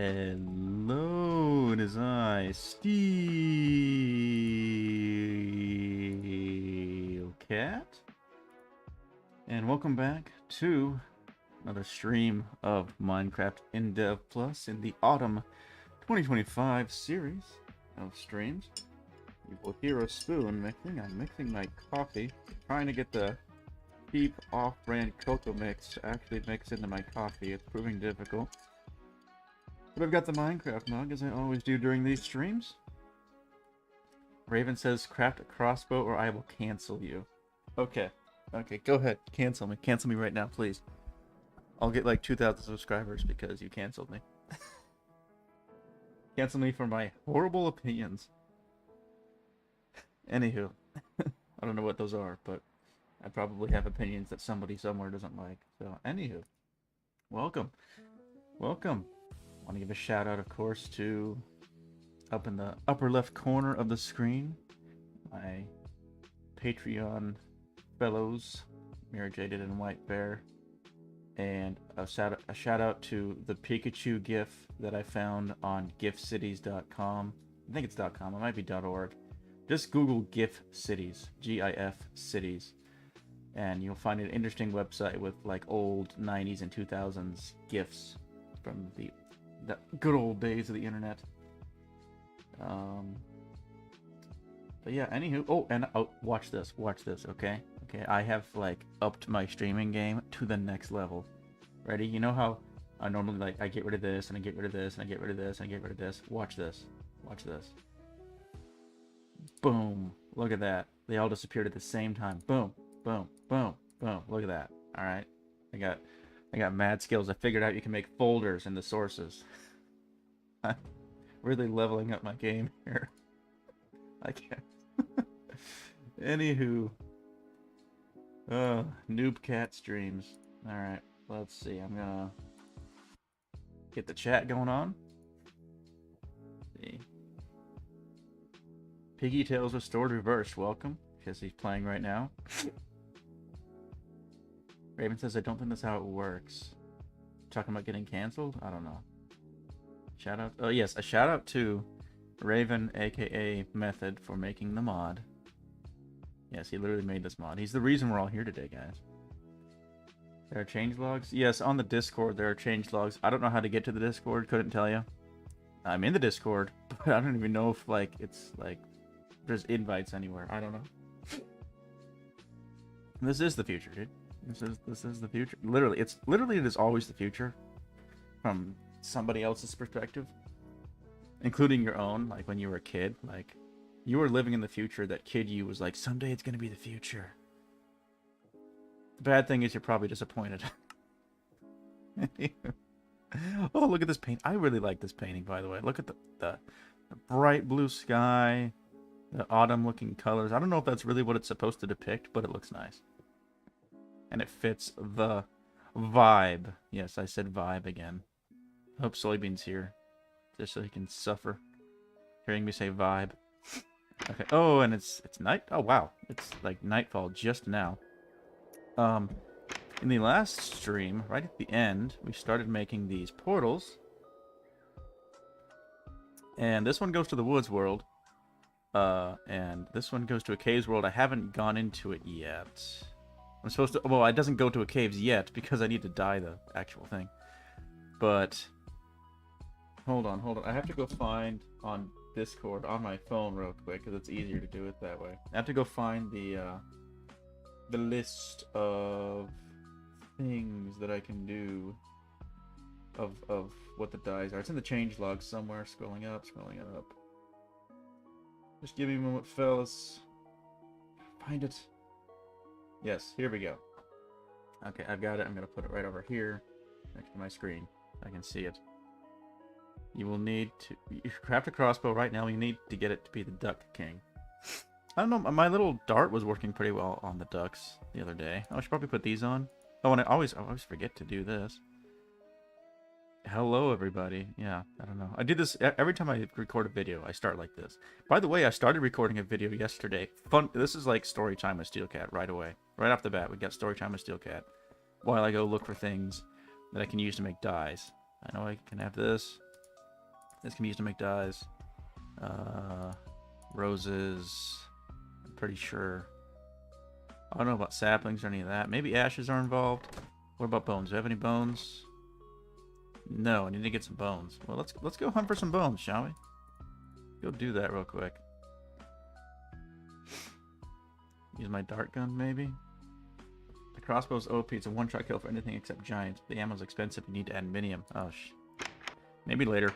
Hello, it is I, Steel Cat, and welcome back to another stream of Minecraft Indev Plus in the autumn 2025 series of streams. You will hear a spoon mixing. I'm mixing my coffee, trying to get the cheap off-brand cocoa mix to actually mix into my coffee. It's proving difficult. But I've got the Minecraft mug, as I always do during these streams. Raven says, craft a crossbow or I will cancel you. Okay. Okay, go ahead. Cancel me. Cancel me right now, please. I'll get like 2,000 subscribers because you canceled me. Cancel me for my horrible opinions. Anywho. I don't know what those are, but I probably have opinions that somebody somewhere doesn't like. So, anywho. Welcome. Welcome. I want to give a shout out, of course, to up in the upper left corner of the screen, my Patreon fellows, Mirror Jaded and White Bear, and a shout out to the Pikachu GIF that I found on gifcities.com. I think it's .com. It might be .org. Just Google GIF Cities, GIF Cities, and you'll find an interesting website with like old 90s and 2000s GIFs from the good old days of the internet. But yeah, anywho. Oh, and watch this, okay? Okay, I have like upped my streaming game to the next level. Ready? You know how I normally like I get rid of this and I get rid of this and I get rid of this and I get rid of this. Watch this. Watch this. Boom. Look at that. They all disappeared at the same time. Boom. Boom. Boom. Boom. Look at that. All right. I got mad skills. I figured out you can make folders in the sources. I'm really leveling up my game here. I can't. Anywho. Noob Cat streams. Alright, let's see. I'm gonna get the chat going on. Let's see. Piggy Tails Restored Reversed. Welcome, because he's playing right now. Raven says, I don't think that's how it works. Talking about getting canceled? I don't know. Shout out. Oh, yes. A shout out to Raven, aka Method, for making the mod. Yes, he literally made this mod. He's the reason we're all here today, guys. There are changelogs? Yes, on the Discord there are changelogs. I don't know how to get to the Discord. Couldn't tell you. I'm in the Discord, but I don't even know if, like, it's, like, there's invites anywhere. I don't know. This is the future, dude. This is the future. Literally, it is always the future from somebody else's perspective, including your own. Like when you were a kid, like you were living in the future. That kid you was like, someday it's gonna be the future. The bad thing is you're probably disappointed. Oh, look at this paint. I really like this painting, by the way. Look at the bright blue sky, the autumn looking colors. I don't know if that's really what it's supposed to depict, but it looks nice. And it fits the vibe. Yes, I said vibe again. I hope Soybean's here. Just so he can suffer hearing me say vibe. Okay. Oh, and it's night. Oh, wow. It's like nightfall just now. In the last stream, right at the end, we started making these portals. And this one goes to the woods world. And this one goes to a caves world. I haven't gone into it yet. I'm supposed to... Well, it doesn't go to a caves yet because I need to dye the actual thing. But... Hold on. I have to go find on Discord on my phone real quick because it's easier to do it that way. I have to go find the list of things that I can do of what the dyes are. It's in the changelog somewhere. Scrolling up. Just give me a moment, fellas. Find it. Yes, here we go. Okay, I've got it. I'm going to put it right over here next to my screen. I can see it. You will need to craft a crossbow right now. You need to get it to be the Duck King. I don't know. My little dart was working pretty well on the ducks the other day. I should probably put these on. Oh, and I always forget to do this. Hello, everybody. Yeah, I don't know. I do this every time I record a video. I start like this. By the way, I started recording a video yesterday. Fun. This is like story time with Steelcat right away. Right off the bat, we got story time with Steelcat. While I go look for things that I can use to make dyes. I know I can have this. This can be used to make dyes. Roses. I'm pretty sure. I don't know about saplings or any of that. Maybe ashes are involved. What about bones? Do you have any bones? No, I need to get some bones. Well, let's go hunt for some bones, shall we? Go do that real quick. Use my dart gun, maybe? The crossbow's OP. It's a one-shot kill for anything except giants. The ammo's expensive. You need to add minium. Oh, maybe later.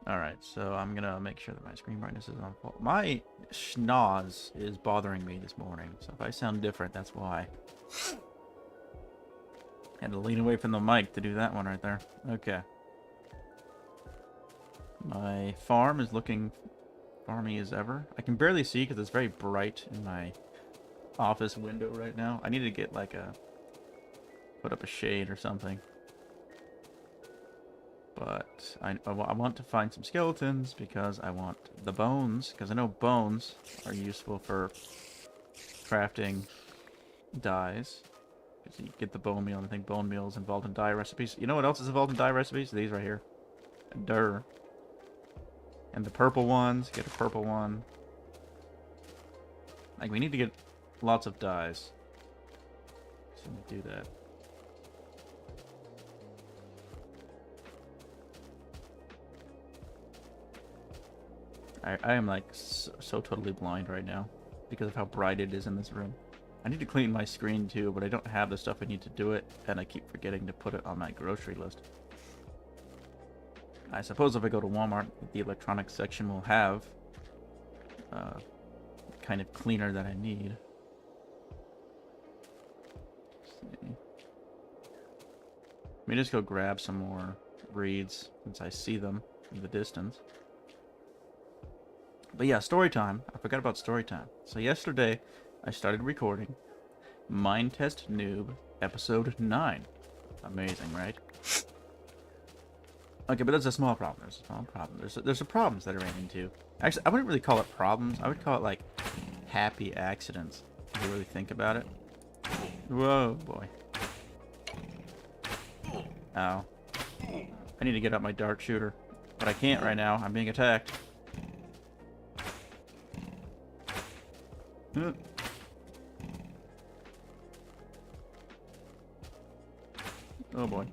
Alright, so I'm gonna make sure that my screen brightness is on full. My schnoz is bothering me this morning, so if I sound different, that's why. Had to lean away from the mic to do that one right there. Okay. My farm is looking farmy as ever. I can barely see because it's very bright in my office window right now. I need to get like put up a shade or something. But I want to find some skeletons because I want the bones, because I know bones are useful for crafting dyes. Because you get the bone meal, and I think bone meal is involved in dye recipes. You know what else is involved in dye recipes? These right here. Durr. And the purple ones, get a purple one. Like, we need to get lots of dyes. So let me do that. I am like so totally blind right now because of how bright it is in this room. I need to clean my screen too, but I don't have the stuff I need to do it, and I keep forgetting to put it on my grocery list. I suppose if I go to Walmart, the electronics section will have kind of cleaner that I need. Let me just go grab some more reeds since I see them in the distance. But yeah, story time. I forgot about story time. So yesterday, I started recording Mine Test Noob Episode 9. Amazing, right? Okay, but that's a small problem. There's a small problem. There's some problems that I ran into. Actually, I wouldn't really call it problems. I would call it like happy accidents. If you really think about it. Whoa, boy. Ow. I need to get out my dart shooter. But I can't right now. I'm being attacked. Oh boy.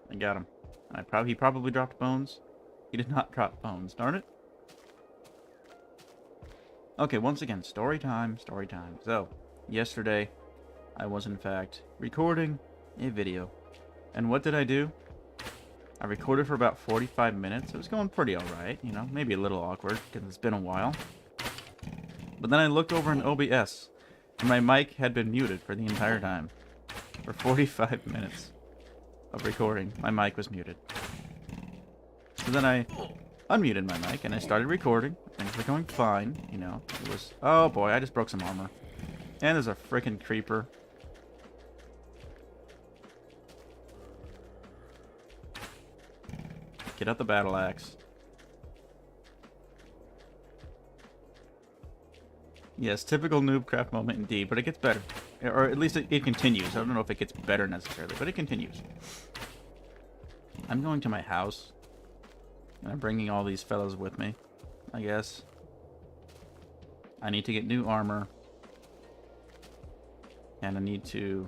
I got him. He probably dropped bones. He did not drop bones. Darn it. Okay, once again, story time, story time. So, yesterday, I was in fact recording a video. And what did I do? I recorded for about 45 minutes. It was going pretty alright, you know, maybe a little awkward because it's been a while. But then I looked over in OBS, and my mic had been muted for the entire time. For 45 minutes of recording, my mic was muted. So then I unmuted my mic, and I started recording. Things were going fine, you know. It was... Oh boy, I just broke some armor. And there's a freaking creeper. Get out the battle axe. Yes, typical noobcraft moment indeed, but it gets better. Or at least it continues. I don't know if it gets better necessarily, but it continues. I'm going to my house. And I'm bringing all these fellows with me, I guess. I need to get new armor. And I need to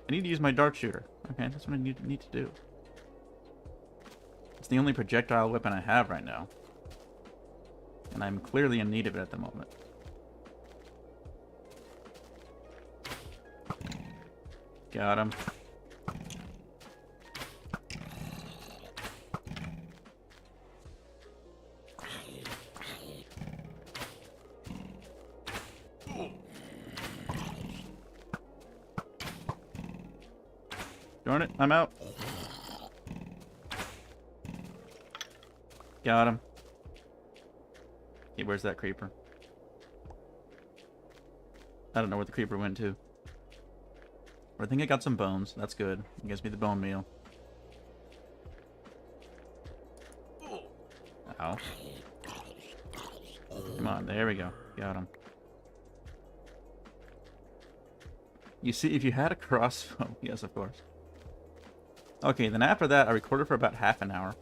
use my dart shooter. Okay, that's what I need to do. It's the only projectile weapon I have right now. And I'm clearly in need of it at the moment. Got him. Darn it, I'm out. Got him. Hey, where's that creeper? I don't know where the creeper went to. I think I got some bones. That's good. It gives me the bone meal. Ow. Come on. There we go. Got him. You see, if you had a crossbow... Yes, of course. Okay, then after that, I recorded for about half an hour.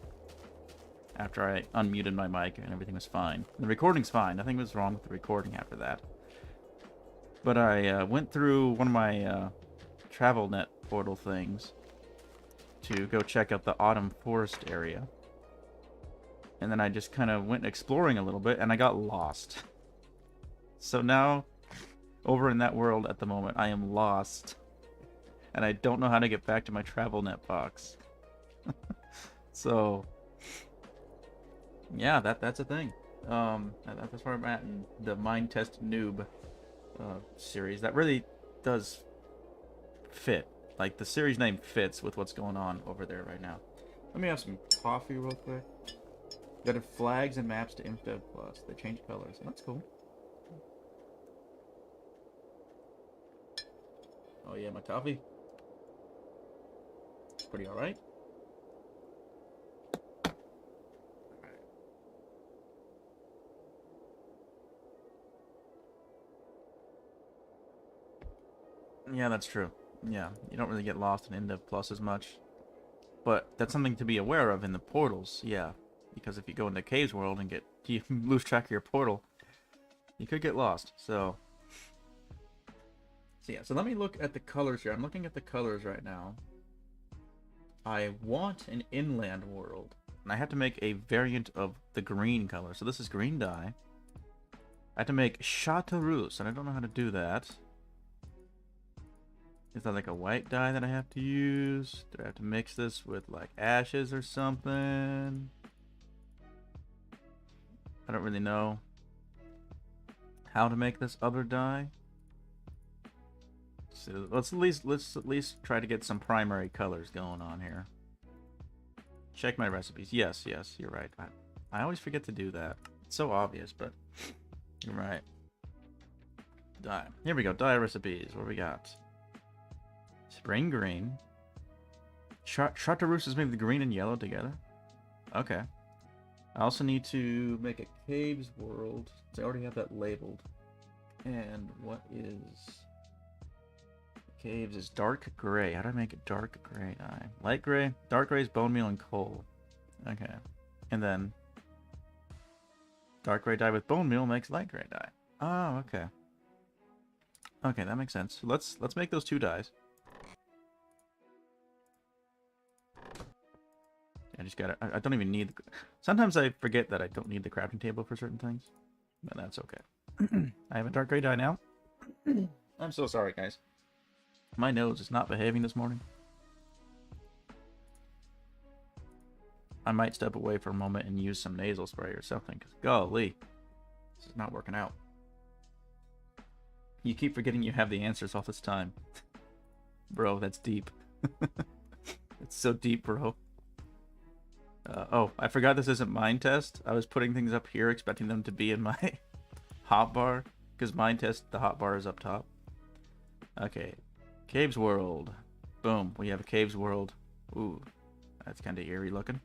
After I unmuted my mic and everything was fine. The recording's fine. Nothing was wrong with the recording after that. But I went through one of my TravelNet portal things to go check out the Autumn Forest area. And then I just kind of went exploring a little bit, and I got lost. So now, over in that world at the moment, I am lost. And I don't know how to get back to my TravelNet box. So, yeah, that's a thing. That's where I'm at in the Mind Test Noob series. That really does fit. Like, the series name fits with what's going on over there right now. Let me have some coffee real quick. Added flags and maps to Indev Plus. They change colors. That's cool. Oh yeah, my coffee. It's pretty alright. Yeah, that's true. Yeah, you don't really get lost in Indev Plus as much. But that's something to be aware of in the portals, yeah. Because if you go into Caves World and you lose track of your portal, you could get lost. So yeah, so let me look at the colors here. I'm looking at the colors right now. I want an inland world, and I have to make a variant of the green color. So this is green dye. I have to make Chartreuse, and I don't know how to do that. Is that like a white dye that I have to use? Do I have to mix this with like ashes or something? I don't really know how to make this other dye. So let's at least try to get some primary colors going on here. Check my recipes. Yes, you're right. I always forget to do that. It's so obvious, but you're right. Dye. Here we go. Dye recipes. What we got? Spring green. Chartreuse is maybe the green and yellow together. Okay. I also need to make a Caves World. I already have that labeled. And what is... Caves is dark gray. How do I make a dark gray dye? Light gray? Dark gray is bone meal and coal. Okay. And then... dark gray dye with bone meal makes light gray dye. Oh, okay. Okay, that makes sense. So let's make those two dyes. I just gotta... I don't even need... Sometimes I forget that I don't need the crafting table for certain things. But that's okay. I have a dark gray dye now. I'm so sorry, guys. My nose is not behaving this morning. I might step away for a moment and use some nasal spray or something. Because golly, this is not working out. You keep forgetting you have the answers all this time. Bro, that's deep. It's so deep, bro. Oh, I forgot this isn't Mind Test. I was putting things up here expecting them to be in my hotbar. Because Mind Test, the hotbar is up top. Okay. Caves World. Boom. We have a Caves World. Ooh. That's kind of eerie looking.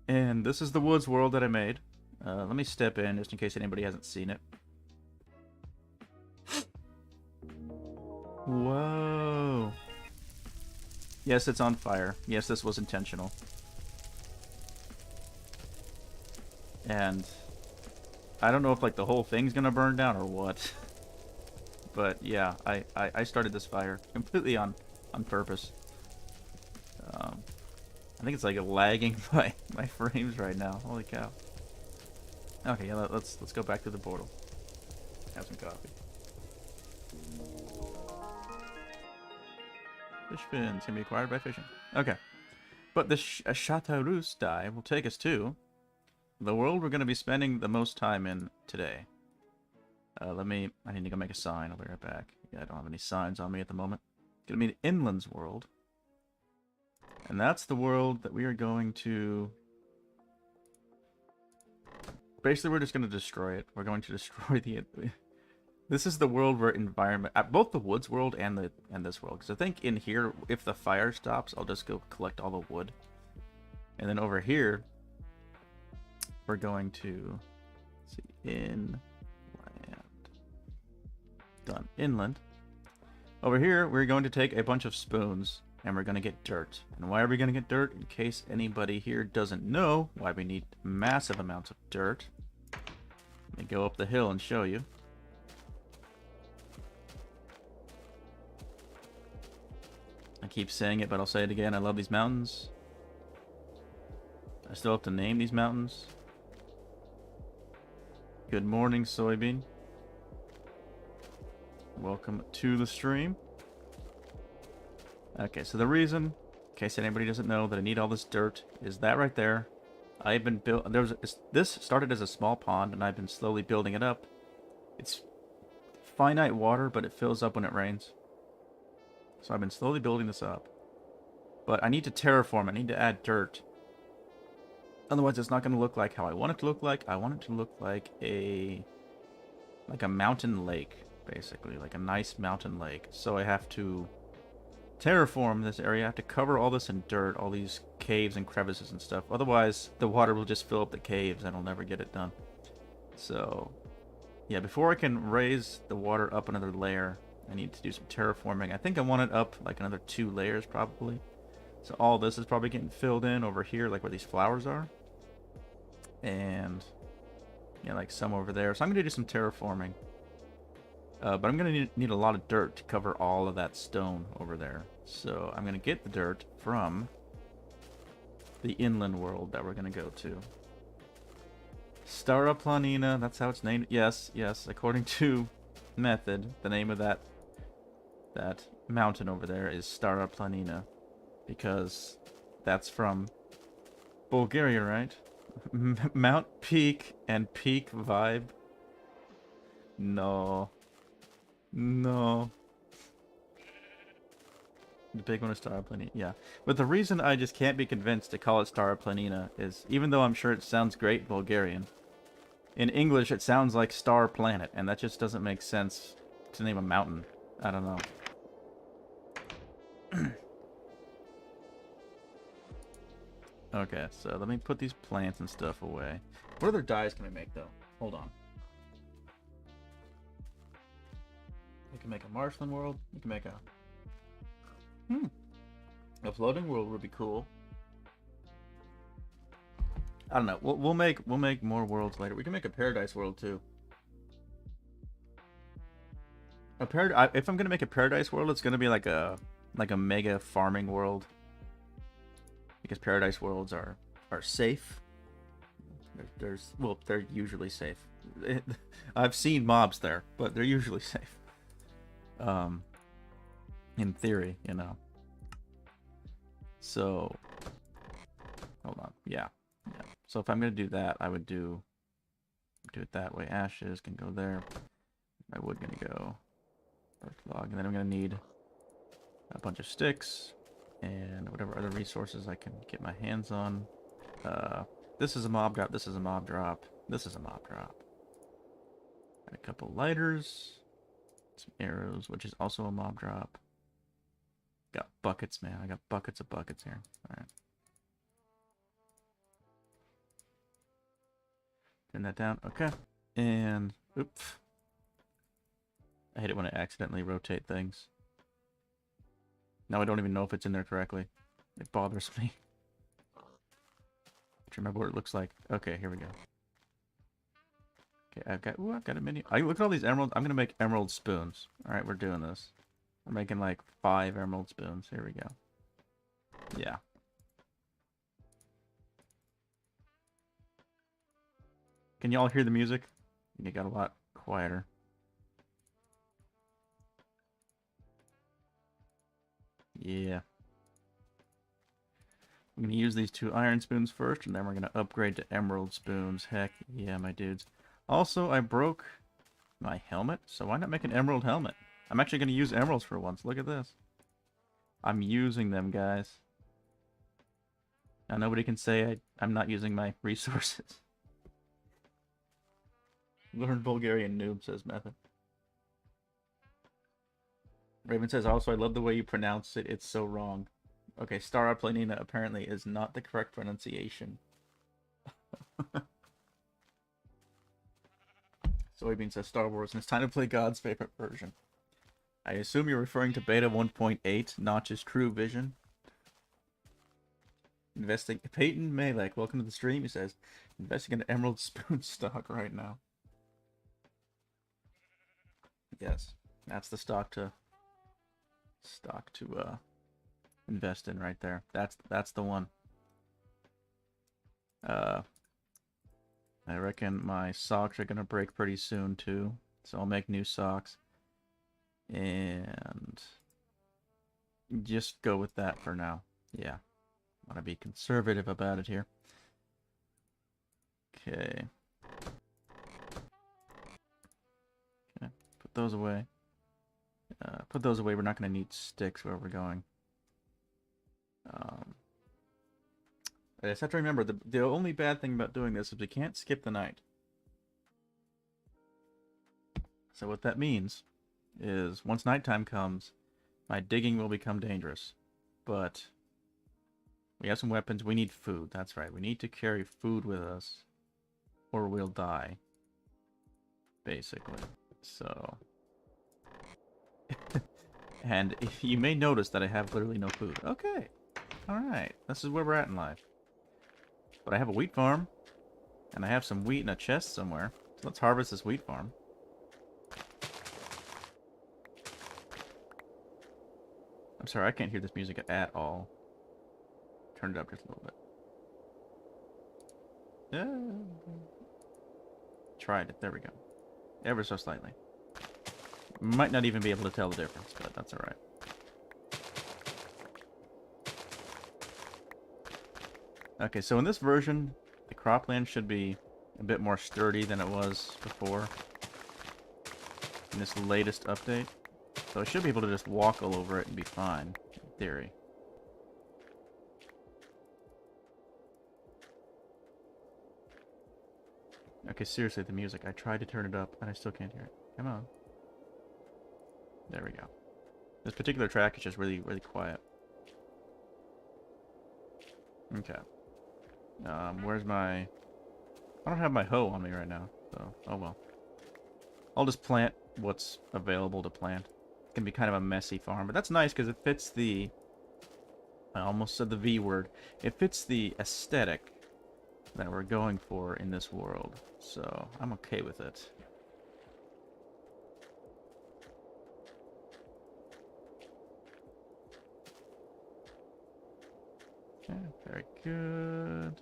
And this is the Woods World that I made. Let me step in just in case anybody hasn't seen it. Whoa. Yes, it's on fire. Yes, this was intentional. And I don't know if like the whole thing's gonna burn down or what. But yeah, I started this fire completely on purpose. I think it's like lagging my frames right now. Holy cow. Okay, yeah, let's go back to the portal. Have some coffee. Fish fins can be acquired by fishing. Okay. But the Chartreuse dye will take us to the world we're going to be spending the most time in today. I need to go make a sign. I'll be right back. Yeah, I don't have any signs on me at the moment. It's going to be the Inlands world. And that's the world that we are going to... Basically, we're just going to destroy it. We're going to destroy the... This is the world where environment... both the woods world and this world. Because I think in here, if the fire stops, I'll just go collect all the wood. And then over here, we're going to Let's see, inland. Done. Inland. Over here, we're going to take a bunch of spoons, and we're going to get dirt. And why are we going to get dirt? In case anybody here doesn't know why we need massive amounts of dirt. Let me go up the hill and show you. I keep saying it, but I'll say it again. I love these mountains. I still have to name these mountains. Good morning, soybean. Welcome to the stream. Okay, so the reason, in case anybody doesn't know, that I need all this dirt is that right there. I've been this started as a small pond, and I've been slowly building it up. It's finite water, but it fills up when it rains. So I've been slowly building this up. But I need to terraform. I need to add dirt. Otherwise, it's not going to look like how I want it to look like. I want it to look like a mountain lake, basically, like a nice mountain lake. So I have to terraform this area. I have to cover all this in dirt, all these caves and crevices and stuff. Otherwise, the water will just fill up the caves and I'll never get it done. So, yeah, before I can raise the water up another layer, I need to do some terraforming. I think I want it up like another 2 layers probably. So all this is probably getting filled in over here, like where these flowers are. And, yeah, like some over there. So I'm going to do some terraforming. But I'm going to need a lot of dirt to cover all of that stone over there. So I'm going to get the dirt from the inland world that we're going to go to. Stara Planina, that's how it's named. Yes, yes, according to Method, the name of that mountain over there is Stara Planina. Because that's from Bulgaria, right? Mount Peak and Peak Vibe. No. No. The big one is Stara Planina. Yeah. But the reason I just can't be convinced to call it Stara Planina is, even though I'm sure it sounds great in Bulgarian, in English it sounds like Star Planet, and that just doesn't make sense to name a mountain. I don't know. Okay, so let me put these plants and stuff away. What other dyes can we make, though? Hold on. We can make a marshland world. We can make a... A floating world would be cool. I don't know. We'll make more worlds later. We can make a paradise world, too. If I'm gonna make a paradise world, it's gonna be like a mega farming world. Because paradise worlds are safe. Well, they're usually safe. I've seen mobs there, but they're usually safe. In theory, you know. So, hold on. Yeah. So if I'm gonna do that, I would do it that way. Ashes can go there. My wood gonna go earth log, and then I'm gonna need a bunch of sticks. And whatever other resources I can get my hands on. This is a mob drop. This is a mob drop. This is a mob drop. Got a couple lighters. Some arrows, which is also a mob drop. Got buckets, man. I got buckets of buckets here. Alright. Turn that down. Okay. And, oops. I hate it when I accidentally rotate things. Now I don't even know if it's in there correctly. It bothers me. To remember what it looks like. Okay, here we go. Okay, I've got a mini. Look at all these emeralds. I'm gonna make emerald spoons. All right, we're doing this. We're making like 5 emerald spoons. Here we go. Yeah. Can y'all hear the music? It got a lot quieter. Yeah. I'm going to use these 2 iron spoons first, and then we're going to upgrade to emerald spoons. Heck, yeah, my dudes. Also, I broke my helmet, so why not make an emerald helmet? I'm actually going to use emeralds for once. Look at this. I'm using them, guys. Now, nobody can say I'm not using my resources. Learn Bulgarian, noob, says Method. Raven says, also, I love the way you pronounce it. It's so wrong. Okay, Stara Planina apparently is not the correct pronunciation. Soybean says Star Wars, and it's time to play God's favorite version. I assume you're referring to Beta 1.8, Notch's True Vision. Investing. Peyton Malek, welcome to the stream. He says, investing in Emerald Spoon stock right now. Yes, that's the stock to invest in right there. That's the one. I reckon my socks are gonna break pretty soon too, so I'll make new socks and just go with that for now. Yeah, want to be conservative about it here. Okay. Put those away. Put those away. We're not going to need sticks where we're going. I just have to remember, the only bad thing about doing this is we can't skip the night. So what that means is once nighttime comes, my digging will become dangerous. But we have some weapons. We need food. That's right. We need to carry food with us or we'll die. Basically. So... and if you may notice that I have literally no food. Okay. Alright. This is where we're at in life. But I have a wheat farm. And I have some wheat in a chest somewhere. So let's harvest this wheat farm. I'm sorry, I can't hear this music at all. Turn it up just a little bit. Tried it. There we go. Ever so slightly. Might not even be able to tell the difference, but that's alright. Okay, so in this version, the cropland should be a bit more sturdy than it was before. In this latest update. So I should be able to just walk all over it and be fine, in theory. Okay, seriously, the music. I tried to turn it up, and I still can't hear it. Come on. There we go. This particular track is just really, really quiet. Okay. Where's my... I don't have my hoe on me right now, so... oh well. I'll just plant what's available to plant. It's gonna be kind of a messy farm, but that's nice because it fits the... I almost said the V word. It fits the aesthetic that we're going for in this world, so I'm okay with it. Okay, very good.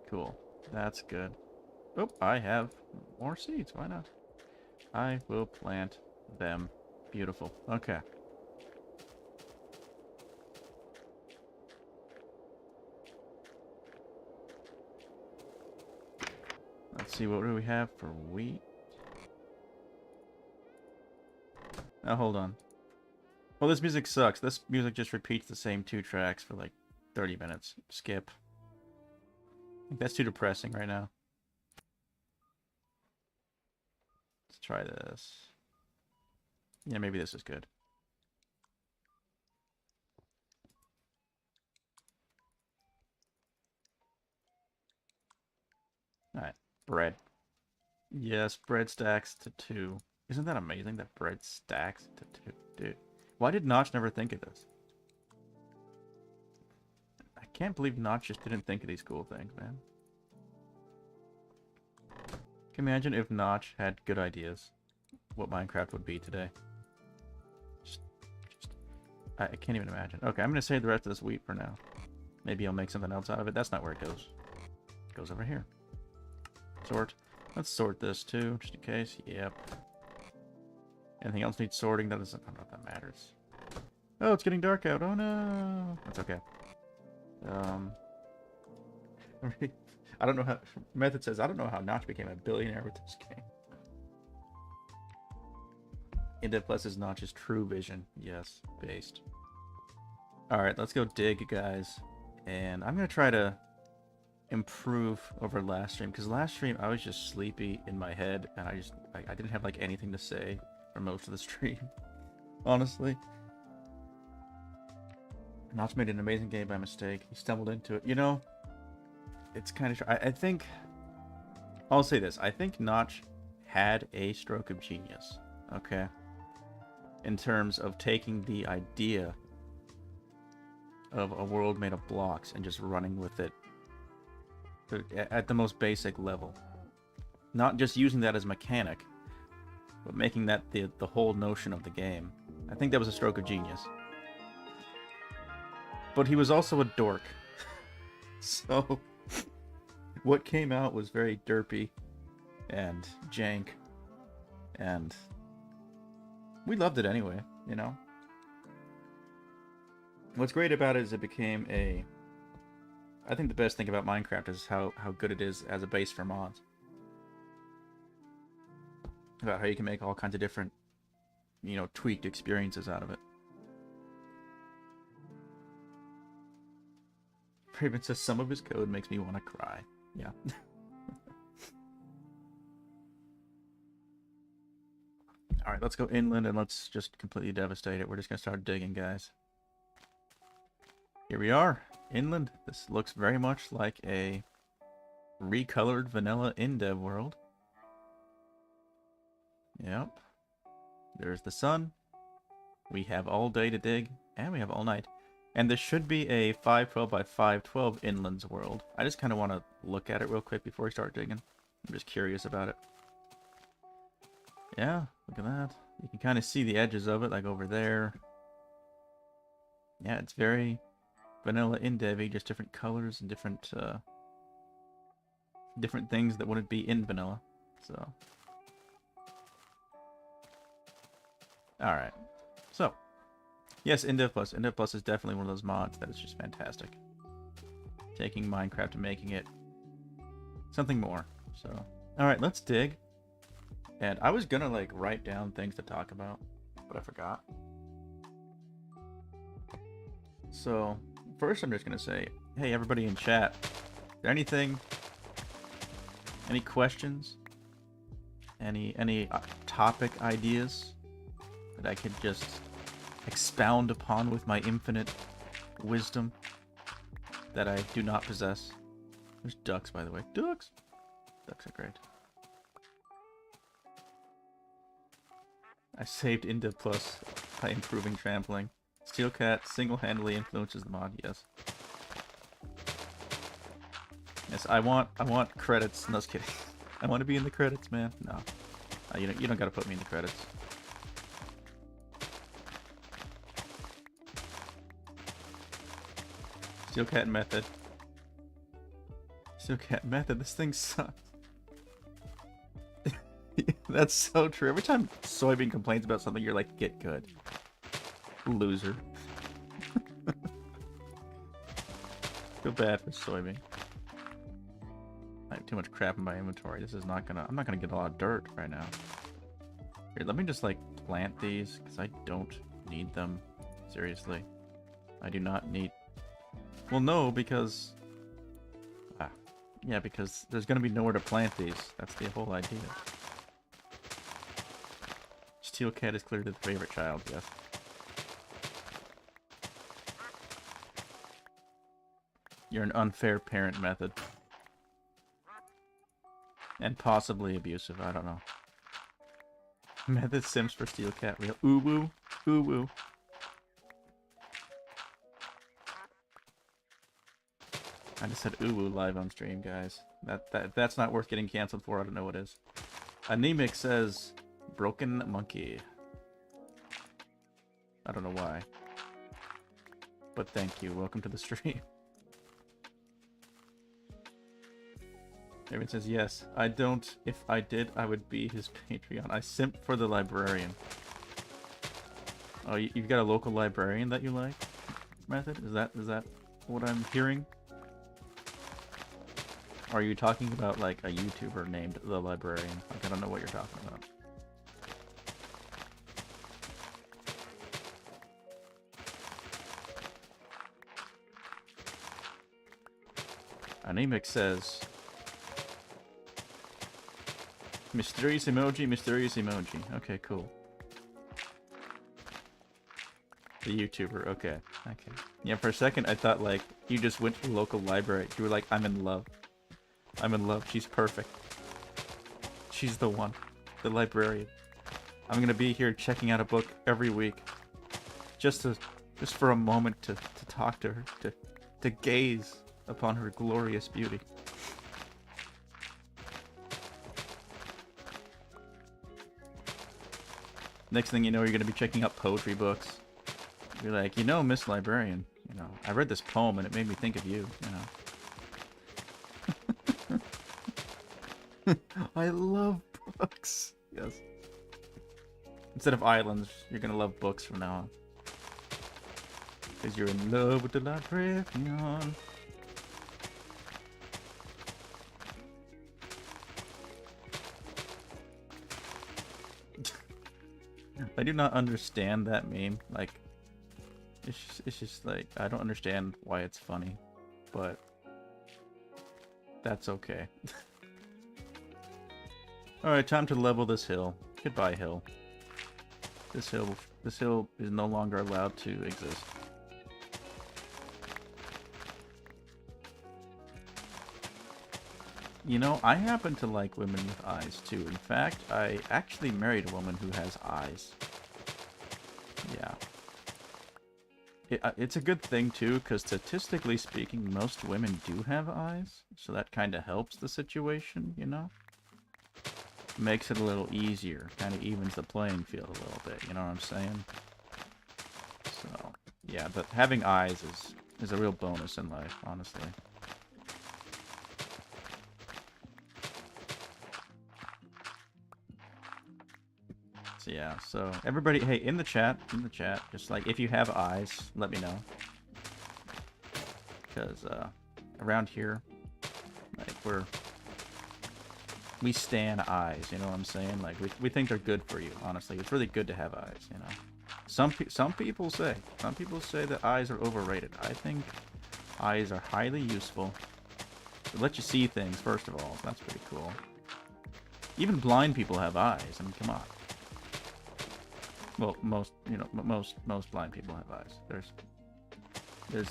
Cool. That's good. Oh, I have more seeds. Why not? I will plant them. Beautiful. Okay. Let's see, what do we have for wheat? Oh, hold on. Well, this music sucks. This music just repeats the same 2 tracks for like 30 minutes. Skip. I think that's too depressing right now. Let's try this. Yeah, maybe this is good. Alright, bread. Yes, bread stacks to 2. Isn't that amazing that bread stacks to 2? Dude, why did Notch never think of this? I can't believe Notch just didn't think of these cool things, man. Can you imagine if Notch had good ideas? What Minecraft would be today. I can't even imagine. Okay, I'm going to save the rest of this wheat for now. Maybe I'll make something else out of it. That's not where it goes. It goes over here. Sort. Let's sort this too, just in case. Yep. Anything else needs sorting? That doesn't... I don't know if that matters. Oh, it's getting dark out. Oh no! That's okay. I don't know how... Method says, I don't know how Notch became a billionaire with this game. Indev Plus is Notch's True Vision. Yes, based. Alright, let's go dig, guys. And I'm going to try to improve over last stream. Because last stream, I was just sleepy in my head. And I didn't have, like, anything to say for most of the stream. Honestly. Notch made an amazing game by mistake. He stumbled into it. You know, it's kind of... I think... I'll say this. I think Notch had a stroke of genius. Okay? In terms of taking the idea of a world made of blocks and just running with it at the most basic level. Not just using that as a mechanic, but making that the whole notion of the game. I think that was a stroke of genius. But he was also a dork. So, what came out was very derpy and jank. And we loved it anyway, you know? What's great about it is it became a... I think the best thing about Minecraft is how good it is as a base for mods. About how you can make all kinds of different, you know, tweaked experiences out of it. Raven says some of his code makes me want to cry. Yeah. Alright, let's go inland and let's just completely devastate it. We're just going to start digging, guys. Here we are, inland. This looks very much like a recolored vanilla Indev world. Yep. There's the sun. We have all day to dig, and we have all night. And this should be a 512 by 512 inlands world. I just kind of want to look at it real quick before we start digging. I'm just curious about it. Yeah, look at that. You can kind of see the edges of it, like over there. Yeah, it's very vanilla Indev-y, just different colors and different different things that wouldn't be in vanilla. So, alright. So, yes, Indev Plus. Indev Plus is definitely one of those mods that is just fantastic. Taking Minecraft and making it something more. So, alright, let's dig. And I was gonna, like, write down things to talk about, but I forgot. So, first I'm just gonna say, hey, everybody in chat, is there anything, any questions, any topic ideas that I could just expound upon with my infinite wisdom that I do not possess? There's ducks, by the way. Ducks! Ducks are great. I saved Indev Plus by improving trampling. Steelcat single-handedly influences the mod, yes. Yes, I want credits. No, just kidding. I want to be in the credits, man. No. You don't gotta put me in the credits. Steelcat method. Steelcat method, this thing sucks. That's so true. Every time Soybean complains about something, you're like, get good. Loser. Feel bad for Soybean. I have too much crap in my inventory. This is not gonna... I'm not gonna get a lot of dirt right now. Here, let me just, like, plant these, because I don't need them. Seriously. I do not need... Well, no, because... yeah, because there's gonna be nowhere to plant these. That's the whole idea. Steelcat is clearly the favorite child, yes. You're an unfair parent method. And possibly abusive, I don't know. Method sims for Steelcat real. Ooh-woo. Ooh-woo. I just said ooh-woo live on stream, guys. That's not worth getting canceled for, I don't know what is. Anemic says... Broken monkey. I don't know why. But thank you. Welcome to the stream. Everyone says yes. I don't. If I did, I would be his Patreon. I simp for the librarian. Oh, you've got a local librarian that you like? Method? Is that what I'm hearing? Or are you talking about like a YouTuber named The Librarian? Like, I don't know what you're talking about. Anemic says... Mysterious emoji, mysterious emoji. Okay, cool. The YouTuber, okay. Okay. Yeah, for a second I thought like you just went to the local library. You were like, I'm in love. I'm in love. She's perfect. She's the one. The librarian. I'm gonna be here checking out a book every week. Just for a moment to talk to her, to gaze upon her glorious beauty. Next thing you know, you're gonna be checking out poetry books. You're like, you know, Miss Librarian, you know, I read this poem and it made me think of you, you know. I love books. Yes. Instead of islands, you're gonna love books from now on. Because you're in love with the librarian. I do not understand that meme. Like, it's just like, I don't understand why it's funny, but that's okay. Alright, time to level this hill. Goodbye, hill. This hill is no longer allowed to exist. You know, I happen to like women with eyes, too. In fact, I actually married a woman who has eyes. Yeah. It's a good thing, too, because statistically speaking, most women do have eyes. So that kind of helps the situation, you know? Makes it a little easier. Kind of evens the playing field a little bit, you know what I'm saying? So, yeah, but having eyes is a real bonus in life, honestly. So yeah, so everybody, hey, in the chat, just like, if you have eyes, let me know. Because, around here, like, we stan eyes, you know what I'm saying? Like, we think they're good for you, honestly. It's really good to have eyes, you know? Some people say that eyes are overrated. I think eyes are highly useful. They let you see things, first of all, so that's pretty cool. Even blind people have eyes, I mean, come on. Well, most blind people have eyes. There's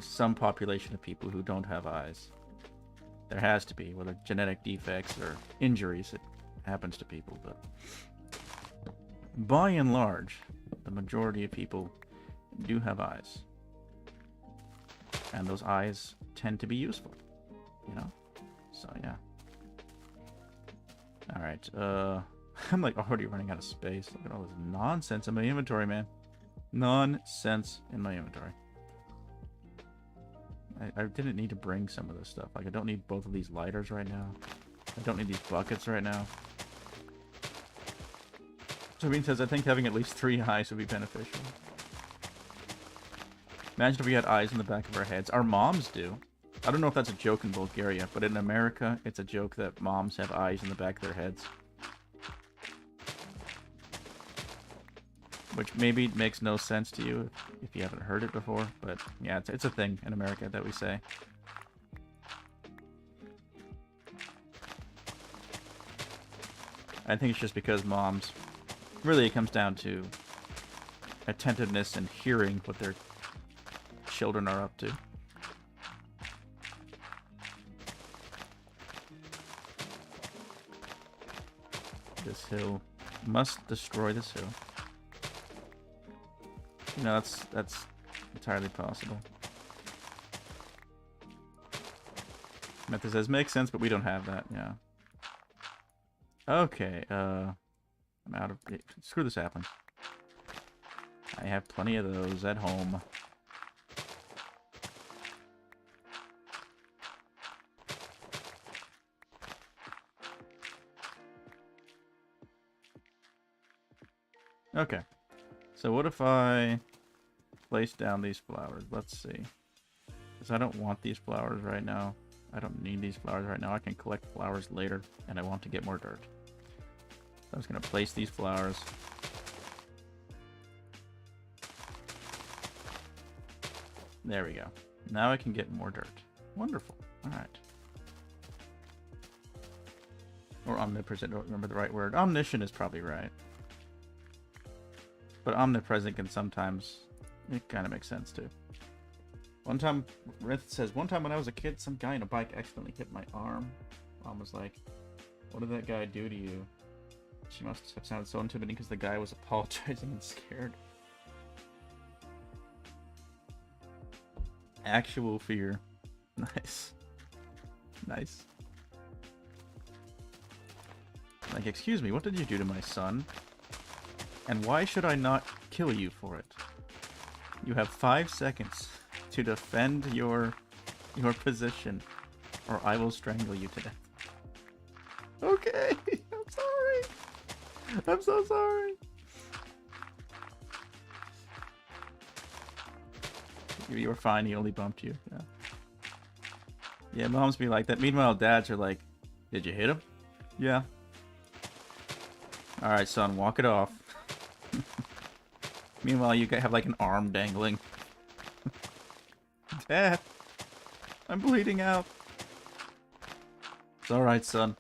some population of people who don't have eyes. There has to be, whether genetic defects or injuries, it happens to people, but by and large, the majority of people do have eyes. And those eyes tend to be useful, you know? So, yeah. Alright, I'm like already running out of space. Look at all this nonsense in my inventory, man. Nonsense in my inventory. I didn't need to bring some of this stuff. Like, I don't need both of these lighters right now. I don't need these buckets right now. Sabine says, I think having at least 3 eyes would be beneficial. Imagine if we had eyes in the back of our heads. Our moms do. I don't know if that's a joke in Bulgaria, but in America, it's a joke that moms have eyes in the back of their heads. Which maybe makes no sense to you if you haven't heard it before, but yeah, it's a thing in America that we say. I think it's just because moms, really it comes down to attentiveness and hearing what their children are up to. This hill. Must destroy this hill. You know, that's entirely possible. Method says, makes sense, but we don't have that, yeah. Okay, I'm out of... Screw the saplings. I have plenty of those at home. Okay. So what if I place down these flowers? Let's see. Because I don't want these flowers right now. I don't need these flowers right now. I can collect flowers later, and I want to get more dirt. So I'm just going to place these flowers. There we go. Now I can get more dirt. Wonderful. Alright. Or omnipresent. I don't remember the right word. Omniscient is probably right. But omnipresent can sometimes... It kind of makes sense, too. One time, Rith says, one time when I was a kid, some guy on a bike accidentally hit my arm. Mom was like, what did that guy do to you? She must have sounded so intimidating because the guy was apologizing and scared. Actual fear. Nice. Nice. Like, excuse me, what did you do to my son? And why should I not kill you for it? You have 5 seconds to defend your position, or I will strangle you to death. Okay, I'm sorry. I'm so sorry. You were fine, he only bumped you. Yeah. Yeah, moms be like that. Meanwhile, dads are like, did you hit him? Yeah. Alright, son, walk it off. Meanwhile, you have like an arm dangling. Dad, I'm bleeding out. It's alright, son.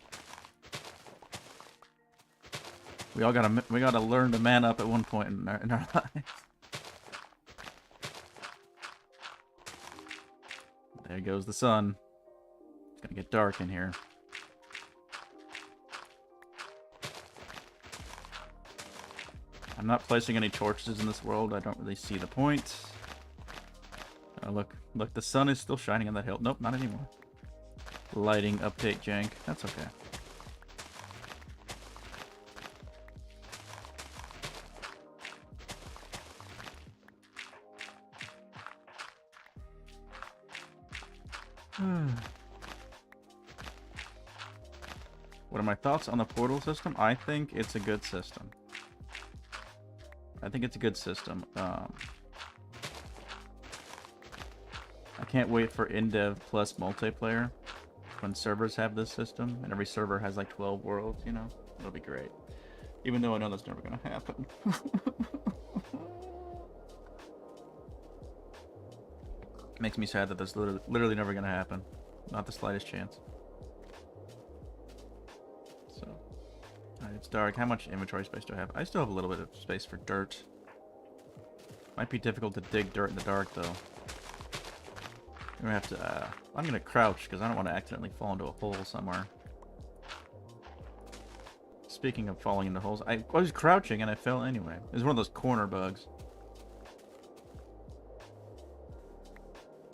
We gotta learn to man up at one point in our lives. There goes the sun. It's gonna get dark in here. I'm not placing any torches in this world. I don't really see the point. Oh, look, the sun is still shining on that hill. Nope, not anymore. Lighting update jank. That's okay. What are my thoughts on the portal system? I think it's a good system. I think it's a good system. I can't wait for Indev plus multiplayer when servers have this system and every server has like 12 worlds, you know? It'll be great. Even though I know that's never gonna happen. Makes me sad that that's literally never gonna happen. Not the slightest chance. So, alright, it's dark. How much inventory space do I have? I still have a little bit of space for dirt. Might be difficult to dig dirt in the dark, though. I'm gonna have to, I'm gonna crouch, because I don't want to accidentally fall into a hole somewhere. Speaking of falling into holes, I was crouching and I fell anyway. It was one of those corner bugs.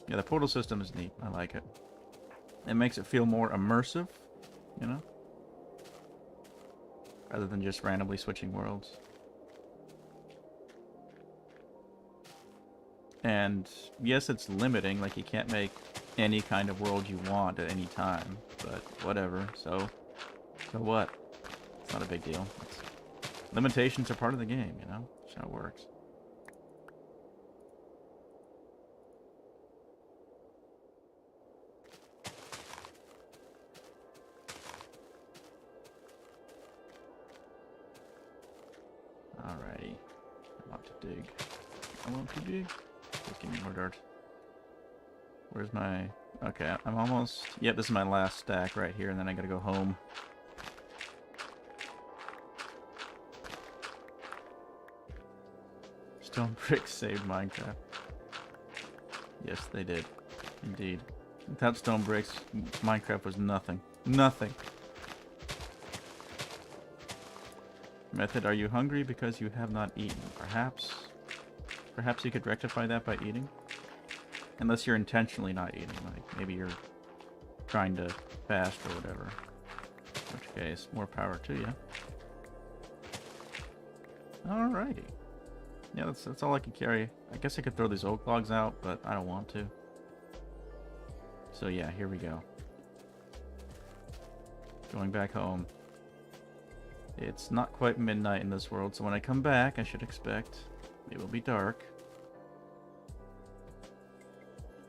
Yeah, the portal system is neat. I like it. It makes it feel more immersive, you know? Rather than just randomly switching worlds. And yes, it's limiting, like you can't make any kind of world you want at any time, but whatever. So what? It's not a big deal. Limitations are part of the game, you know? That's how it works. Alrighty. I want to dig. I want to dig. Just give me more dirt. Where's my... Okay, I'm almost... Yep, this is my last stack right here, and then I gotta go home. Stone bricks saved Minecraft. Yes, they did. Indeed. Without stone bricks, Minecraft was nothing. Nothing. Method, are you hungry because you have not eaten? Perhaps you could rectify that by eating? Unless you're intentionally not eating, like maybe you're trying to fast or whatever. In which case, more power to you. Alrighty. Yeah, that's all I can carry. I guess I could throw these oak logs out, but I don't want to. So yeah, here we go. Going back home. It's not quite midnight in this world, so when I come back, I should expect it will be dark.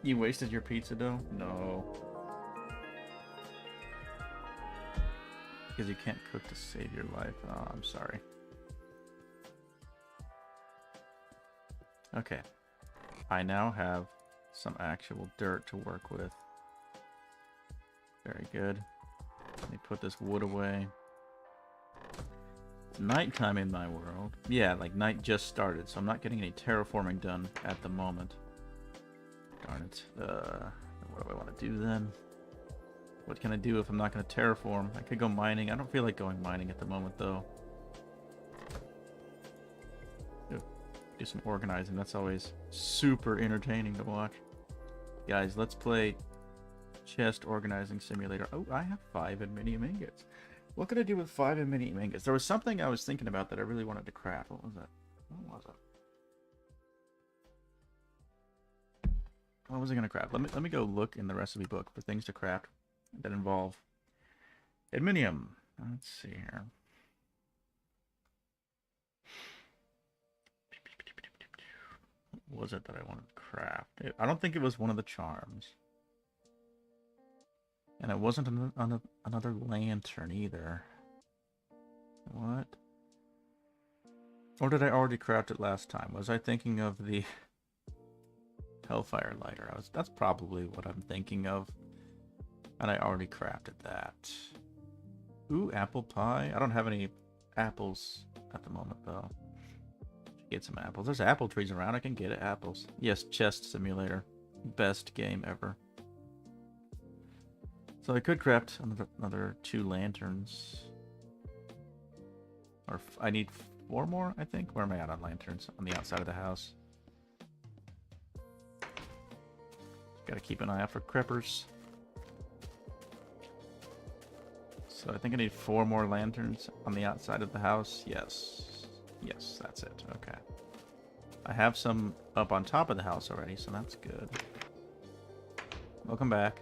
You wasted your pizza dough? No. Because you can't cook to save your life. Oh, I'm sorry. Okay. I now have some actual dirt to work with. Very good. Let me put this wood away. It's nighttime in my world. Yeah, like night just started, so I'm not getting any terraforming done at the moment. Darn it. What do I want to do then? What can I do if I'm not going to terraform? I could go mining. I don't feel like going mining at the moment, though. Do some organizing. That's always super entertaining to watch. Guys, let's play chest organizing simulator. Oh, I have 5 aluminium ingots. What could I do with 5 aluminium ingots? There was something I was thinking about that I really wanted to craft. What was that? What was it? What was I going to craft? Let me go look in the recipe book for things to craft that involve aluminium. Let's see here. What was it that I wanted to craft? I don't think it was one of the charms. And it wasn't another lantern either. What? Or did I already craft it last time? Was I thinking of the Hellfire lighter? That's probably what I'm thinking of. And I already crafted that. Ooh, apple pie. I don't have any apples at the moment, though. Get some apples. There's apple trees around. I can get apples. Yes, chest simulator. Best game ever. So I could craft another 2 lanterns. Or I need 4 more, I think. Where am I at on lanterns? On the outside of the house. Gotta keep an eye out for creepers. So I think I need 4 more lanterns on the outside of the house. Yes. Yes, that's it. Okay. I have some up on top of the house already, so that's good. Welcome back.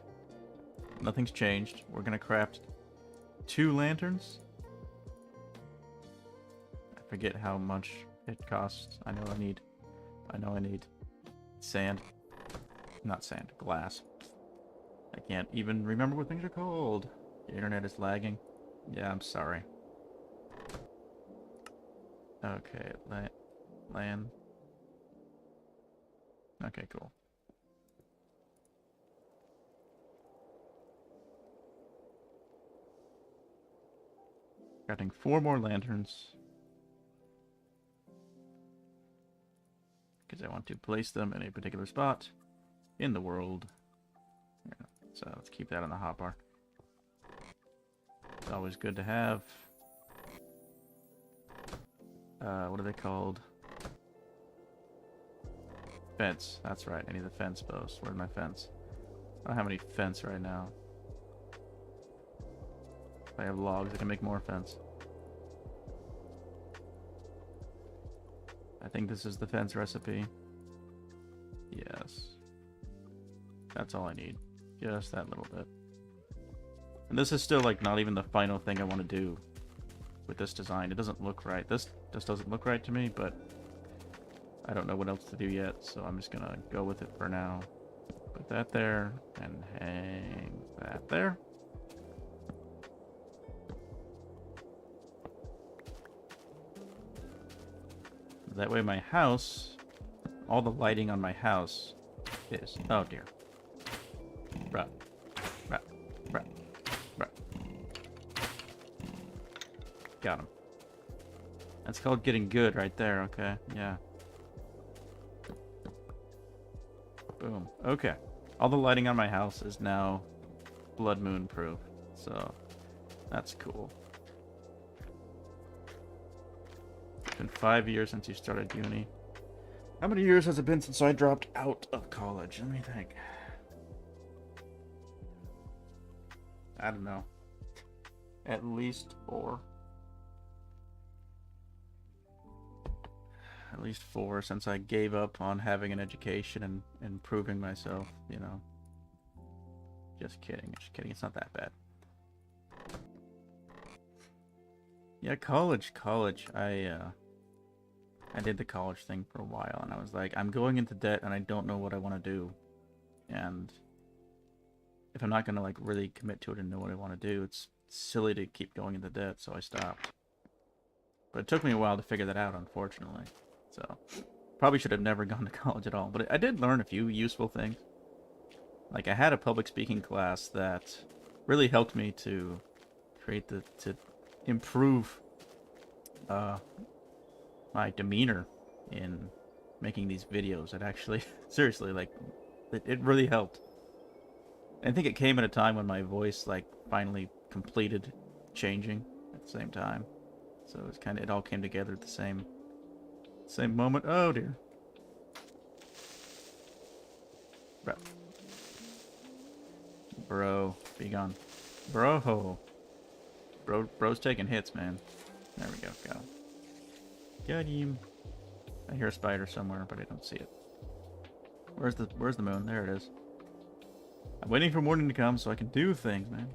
Nothing's changed. We're gonna craft 2 lanterns. I forget how much it costs. I know I need sand. Not sand, glass. I can't even remember what things are called. The internet is lagging. Yeah, I'm sorry. Okay, land. Okay, cool. Crafting 4 more lanterns. Because I want to place them in a particular spot in the world. Yeah, so let's keep that on the hotbar. It's always good to have. What are they called? Fence. That's right. I need the fence post. Where's my fence? I don't have any fence right now. If I have logs, I can make more fence. I think this is the fence recipe. Yes. That's all I need. Just that little bit. And this is still like not even the final thing I want to do with this design. It doesn't look right. This doesn't look right to me, but I don't know what else to do yet, so I'm just gonna go with it for now. Put that there and hang that there. That way my house, all the lighting on my house is... Oh dear. Bruh. Bruh. Bruh. Bruh. Got him. That's called getting good right there, okay? Yeah. Boom. Okay. All the lighting on my house is now blood moon proof, so that's cool. It's been 5 years since you started uni. How many years has it been since I dropped out of college? Let me think. I don't know. At least 4. At least 4 since I gave up on having an education and improving myself, you know. Just kidding. Just kidding. It's not that bad. Yeah, college. I did the college thing for a while, and I was like, I'm going into debt, and I don't know what I want to do. And if I'm not going to, like, really commit to it and know what I want to do, it's silly to keep going into debt, so I stopped. But it took me a while to figure that out, unfortunately. So, probably should have never gone to college at all. But I did learn a few useful things. Like, I had a public speaking class that really helped me to create to improve uh, my demeanor in making these videos. It actually, seriously, like, it really helped. I think it came at a time when my voice, like, finally completed changing at the same time. So it's kind of, it all came together at the same moment. Oh dear. Bro, be gone. Bro's taking hits, man. There we go. Got him. I hear a spider somewhere, but I don't see it. Where's the moon? There it is. I'm waiting for morning to come so I can do things, man.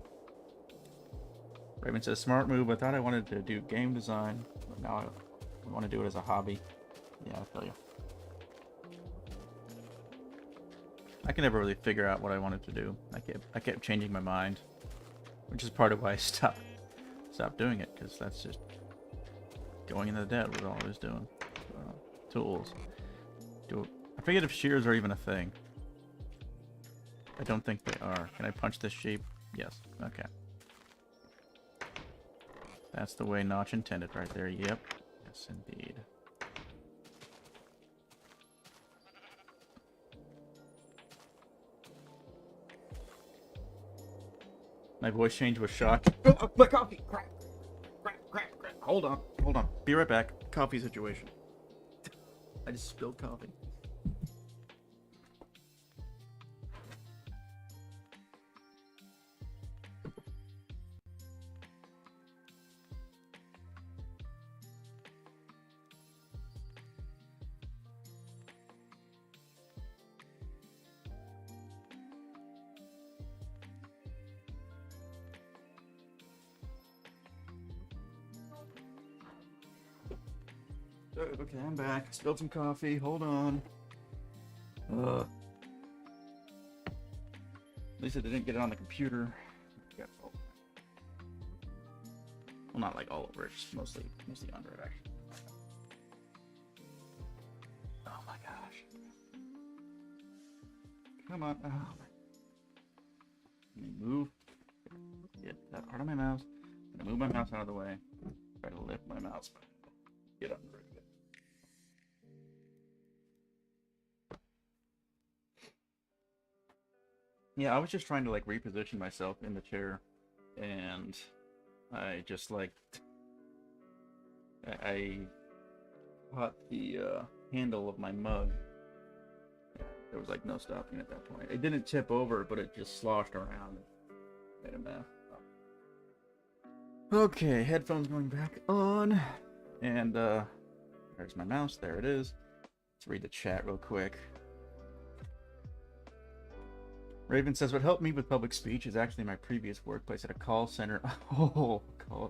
Raven says, smart move. I thought I wanted to do game design, but now I want to do it as a hobby. Yeah, I feel you. I can never really figure out what I wanted to do. I kept changing my mind, which is part of why I stopped doing it, because that's just going into the debt with all I was doing. Tools. I forget if shears are even a thing. I don't think they are. Can I punch this sheep? Yes. Okay. That's the way Notch intended right there. Yep. Yes, indeed. My voice change was shocked. Oh, my coffee! Crap! Hold on. Be right back. Coffee situation. I just spilled coffee. Okay, I'm back. Spilled some coffee. Hold on. At least I didn't get it on the computer. Well, not like all over it, just mostly under it, actually. Oh my gosh. Come on. Oh my. Let me move. Get that part of my mouse. I'm gonna move my mouse out of the way. Try to lift my mouse. Get under it. Yeah, I was just trying to like reposition myself in the chair, and I just like I caught the handle of my mug. There was like no stopping at that point. It didn't tip over, but it just sloshed around and made a mess. Okay, headphones going back on, and there's my mouse. There it is. Let's read the chat real quick. Raven says, what helped me with public speech is actually my previous workplace at a call center. Oh,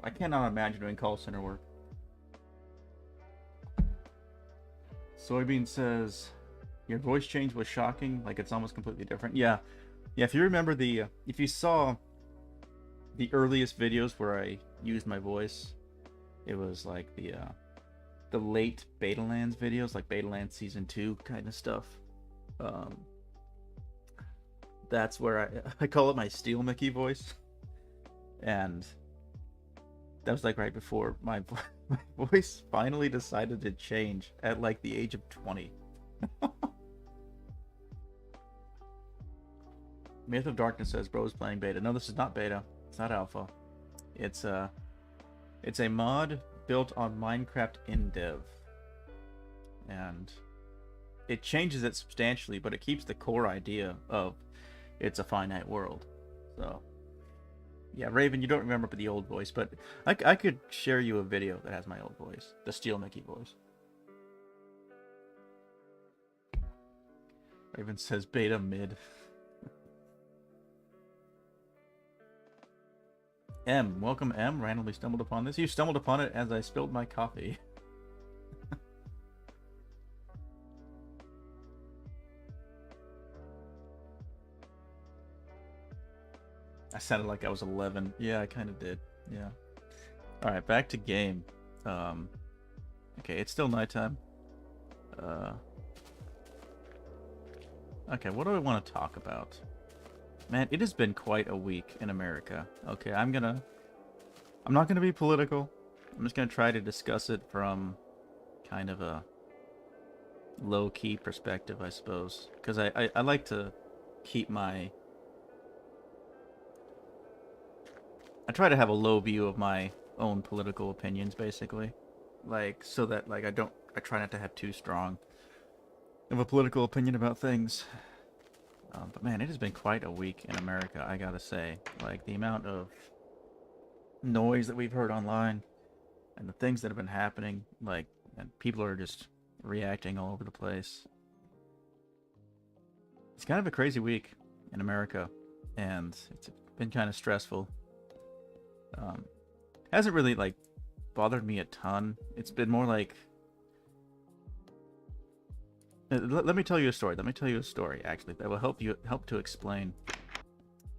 I cannot imagine doing call center work. Soybean says, your voice change was shocking, like it's almost completely different. Yeah, if you remember if you saw the earliest videos where I used my voice, it was like the late Betalands videos, like Betalands Season 2 kind of stuff. That's where I call it my Steel Mickey voice. And that was like right before my voice finally decided to change at like the age of 20. Myth of Darkness says, bro's playing beta. No, this is not beta. It's not alpha. It's a mod built on Minecraft Indev. And it changes it substantially, but it keeps the core idea of it's a finite world. So yeah, Raven, you don't remember the old voice, but I could share you a video that has my old voice, the Steel Mickey voice. Raven says beta mid. M, welcome M, randomly stumbled upon this. You stumbled upon it as I spilled my coffee. I sounded like I was 11. Yeah, I kind of did. Yeah. Alright, back to game. Okay, it's still nighttime. Okay, what do I want to talk about? Man, it has been quite a week in America. Okay, I'm not gonna be political. I'm just gonna try to discuss it from kind of a low-key perspective, I suppose, because I like to keep my... I try to have a low view of my own political opinions, basically, like, so that, like, I try not to have too strong of a political opinion about things. But man, it has been quite a week in America, I gotta say. Like, the amount of noise that we've heard online and the things that have been happening, like, and people are just reacting all over the place. It's kind of a crazy week in America, and it's been kind of stressful. Hasn't really, like, bothered me a ton. It's been more like... Let me tell you a story. Let me tell you a story, actually, that will help to explain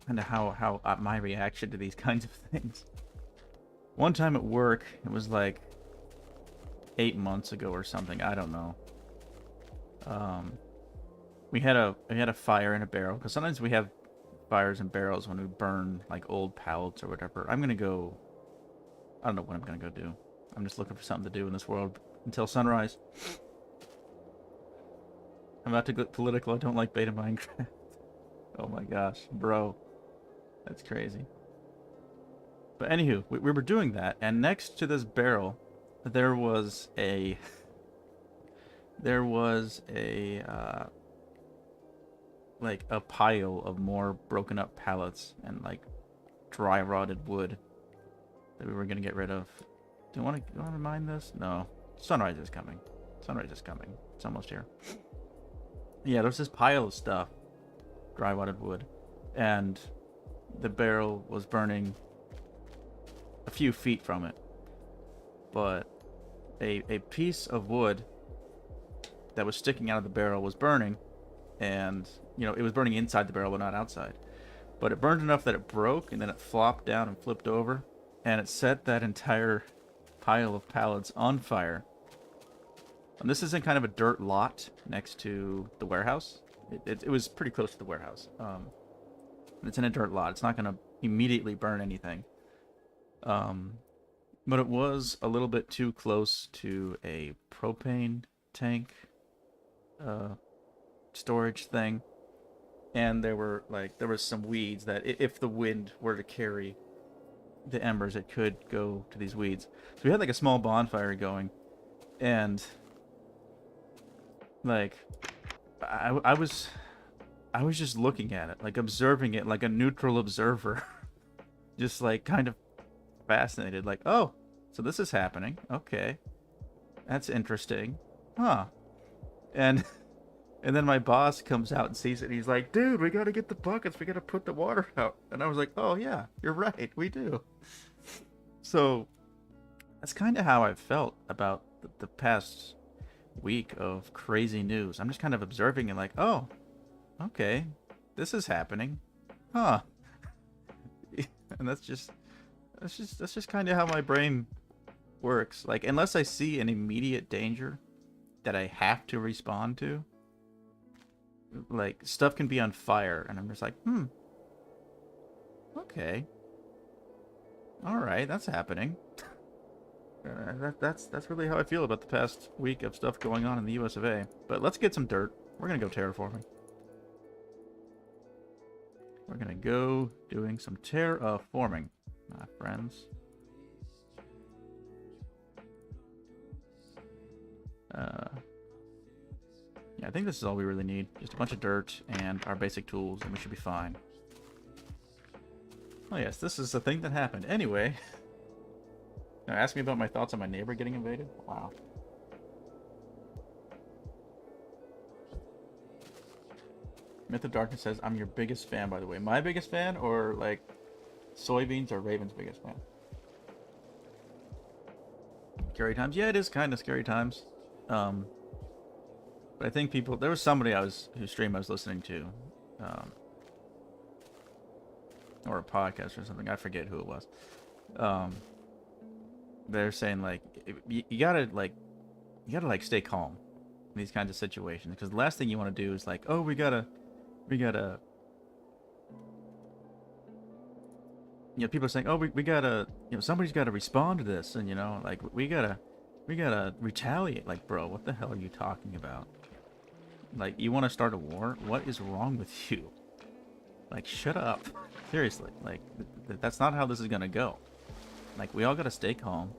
kind of how my reaction to these kinds of things. One time at work, it was like 8 months ago or something. I don't know. We had a fire in a barrel, because sometimes we have fires in barrels when we burn like old pallets or whatever. I don't know what I'm gonna go do. I'm just looking for something to do in this world until sunrise. I'm about to get political. I don't like beta Minecraft. Oh my gosh, bro. That's crazy. But anywho, we were doing that, and next to this barrel, there was a like a pile of more broken up pallets and like dry rotted wood that we were gonna get rid of. Do you want to mine this? No. Sunrise is coming. Sunrise is coming. It's almost here. Yeah, there's this pile of stuff, dry rotted wood, and the barrel was burning a few feet from it. But a piece of wood that was sticking out of the barrel was burning, and you know, it was burning inside the barrel but not outside. But it burned enough that it broke, and then it flopped down and flipped over, and it set that entire pile of pallets on fire. And this is in kind of a dirt lot next to the warehouse. It was pretty close to the warehouse. It's in a dirt lot. It's not going to immediately burn anything. But it was a little bit too close to a propane tank storage thing. And there was some weeds that if the wind were to carry the embers, it could go to these weeds. So we had like a small bonfire going, and like I was just looking at it, like observing it like a neutral observer. Just like kind of fascinated, like, oh, so this is happening. Okay. That's interesting. Huh. And then my boss comes out and sees it, and he's like, dude, we gotta get the buckets, we gotta put the water out. And I was like, oh yeah, you're right, we do. So that's kind of how I felt about the past week of crazy news. I'm just kind of observing and like, oh, okay, this is happening. Huh. And that's just kind of how my brain works. Like, unless I see an immediate danger that I have to respond to, like, stuff can be on fire, and I'm just like, okay, all right, that's happening. That's really how I feel about the past week of stuff going on in the US of A. But let's get some dirt. We're gonna go terraforming. We're gonna go doing some terraforming, my friends. Yeah, I think this is all we really need. Just a bunch of dirt and our basic tools, and we should be fine. Oh yes, this is the thing that happened. Anyway, now ask me about my thoughts on my neighbor getting invaded. Wow. Myth of Darkness says, I'm your biggest fan, by the way. My biggest fan, or like soybeans or Raven's biggest fan? Scary times? Yeah, it is kind of scary times. But I think people... There was somebody whose stream I was listening to. Or a podcast or something. I forget who it was. They're saying, like, you gotta stay calm in these kinds of situations. Because the last thing you want to do is like, oh, we gotta you know, people are saying, oh, we gotta, you know, somebody's gotta respond to this, and you know, like we gotta retaliate. Like, bro, what the hell are you talking about? Like, you want to start a war? What is wrong with you? Like, shut up. Seriously, like, that's not how this is gonna go. Like, we all gotta stay calm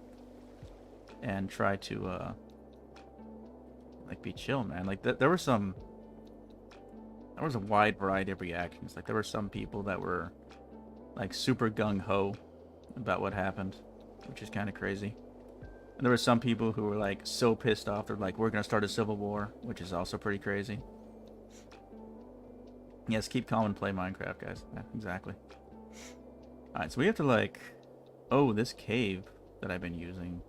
and try to, like, be chill, man. Like, there was a wide variety of reactions. Like, there were some people that were, like, super gung-ho about what happened, which is kind of crazy. And there were some people who were, like, so pissed off, they're like, we're gonna start a civil war, which is also pretty crazy. Yes, keep calm and play Minecraft, guys. Yeah, exactly. Alright, so we have to, like... Oh, this cave that I've been using.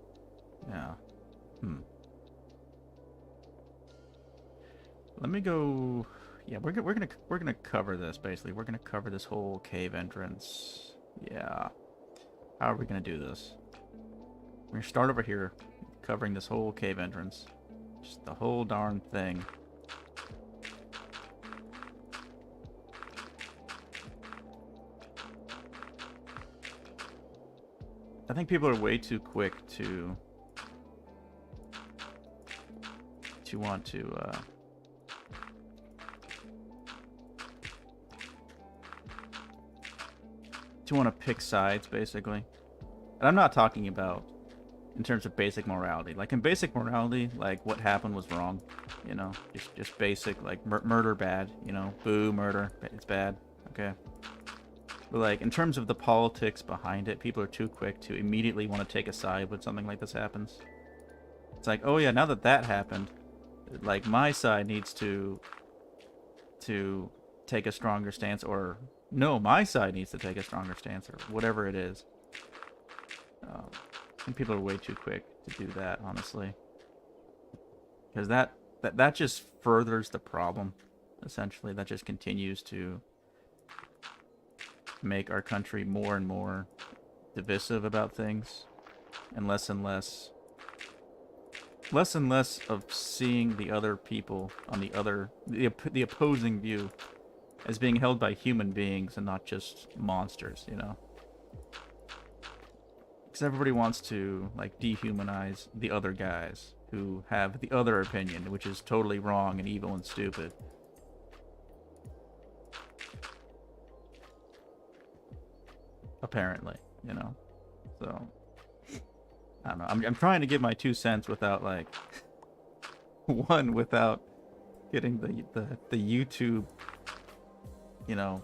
Yeah. Let me go... Yeah, we're gonna cover this, basically. We're gonna cover this whole cave entrance. Yeah. How are we gonna do this? We're gonna start over here, covering this whole cave entrance. Just the whole darn thing. I think people are way too quick to want to pick sides, basically. And I'm not talking about in terms of basic morality. Like, in basic morality, like, what happened was wrong. You know, just basic, like, murder bad, you know, boo, murder, it's bad, okay? But, like, in terms of the politics behind it, people are too quick to immediately want to take a side when something like this happens. It's like, oh yeah, now that that happened, like, my side needs to take a stronger stance, or no, my side needs to take a stronger stance, or whatever it is. I think people are way too quick to do that, honestly, because that just furthers the problem. Essentially, that just continues to make our country more and more divisive about things, and less of seeing the other people on the opposing view as being held by human beings and not just monsters, you know? Because everybody wants to, like, dehumanize the other guys who have the other opinion, which is totally wrong and evil and stupid. Apparently, you know? So, I don't know. I'm trying to give my 2 cents without, like, without getting the YouTube, you know,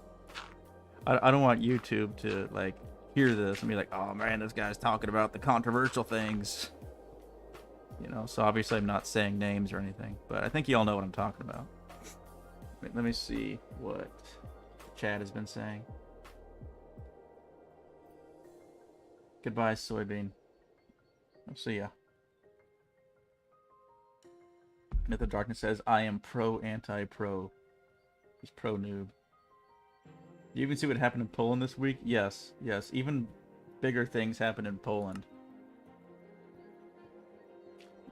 I don't want YouTube to, like, hear this and be like, oh man, this guy's talking about the controversial things, you know. So obviously I'm not saying names or anything, but I think you all know what I'm talking about. Wait, let me see what Chad has been saying. Goodbye, soybean. I'll see ya. Myth of Darkness says, I am pro anti-pro. He's pro noob. You even see what happened in Poland this week? Yes, yes. Even bigger things happened in Poland.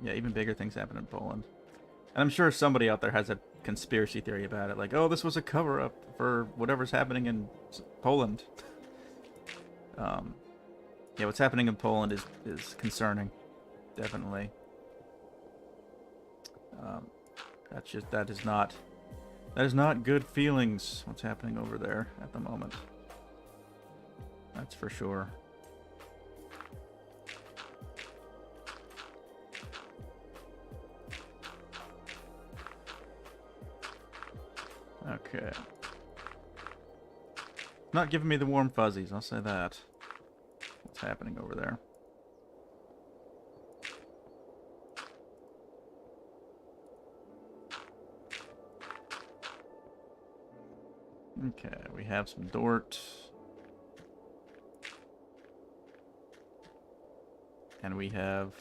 Yeah, even bigger things happened in Poland. And I'm sure somebody out there has a conspiracy theory about it. Like, oh, this was a cover-up for whatever's happening in Poland. Yeah, what's happening in Poland is concerning. Definitely. That is not good feelings, what's happening over there at the moment. That's for sure. Okay. Not giving me the warm fuzzies, I'll say that. What's happening over there? Okay, we have some Dort. And we have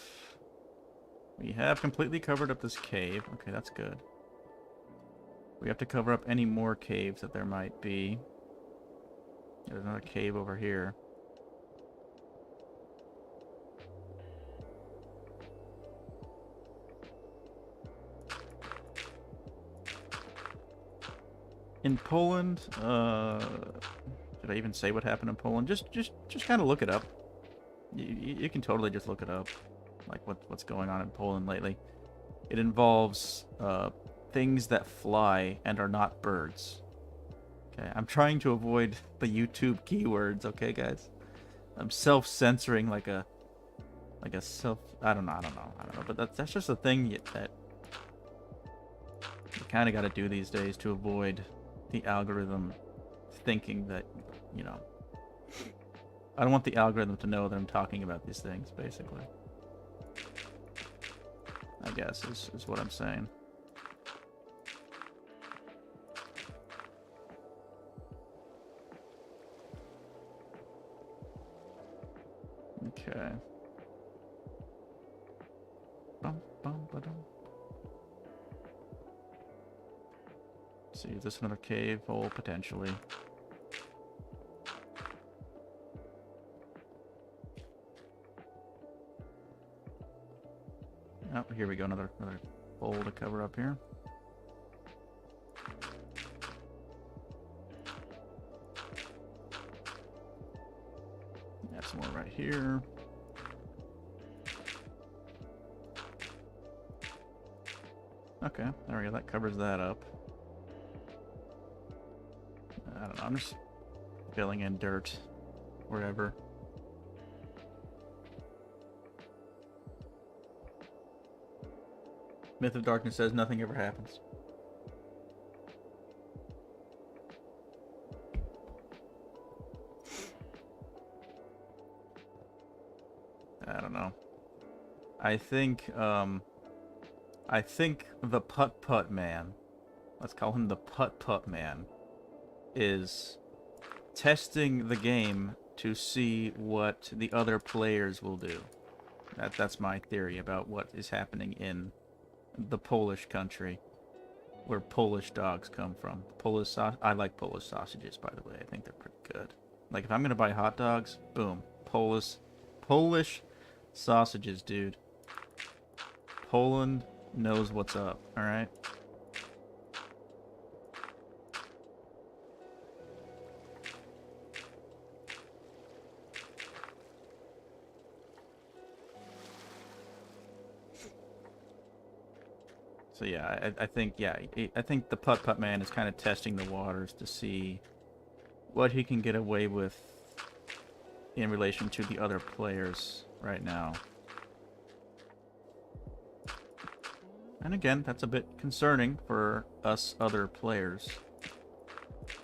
completely covered up this cave. Okay, that's good. We have to cover up any more caves that there might be. There's another cave over here. In Poland, Did I even say what happened in Poland? Just kind of look it up. You can totally just look it up, like what's going on in Poland lately. It involves things that fly and are not birds. Okay, I'm trying to avoid the YouTube keywords. Okay, guys, I'm self-censoring like a self. I don't know. But that's just a thing that you kind of got to do these days to avoid the algorithm thinking that, you know. I don't want the algorithm to know that I'm talking about these things, basically. I guess is what I'm saying. Okay. See, is this another cave hole? Potentially. Oh, here we go. Another hole to cover up here. Got some more right here. Okay, there we go. That covers that up. I don't know. I'm just filling in dirt wherever. Myth of Darkness says nothing ever happens. I don't know. I think the Putt-Putt Man, let's call him the Putt-Putt Man, is testing the game to see what the other players will do. That's my theory about what is happening in the Polish country, where Polish dogs come from. I like Polish sausages, by the way. I think they're pretty good. Like, if I'm gonna buy hot dogs, boom, Polish sausages, dude. Poland knows what's up, alright? So yeah, I think the Putt-Putt Man is kind of testing the waters to see what he can get away with in relation to the other players right now. And again, that's a bit concerning for us other players.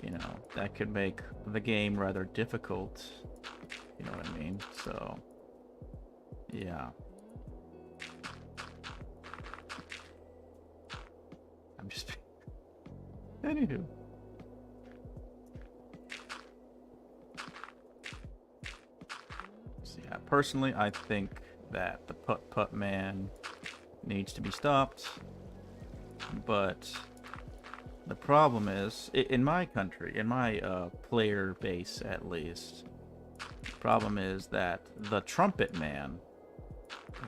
You know, that could make the game rather difficult. You know what I mean? So, yeah. I'm just... Anywho. So yeah, personally, I think that the Putt-Putt Man needs to be stopped. But the problem is, in my country, in my player base at least, the problem is that the Trumpet Man,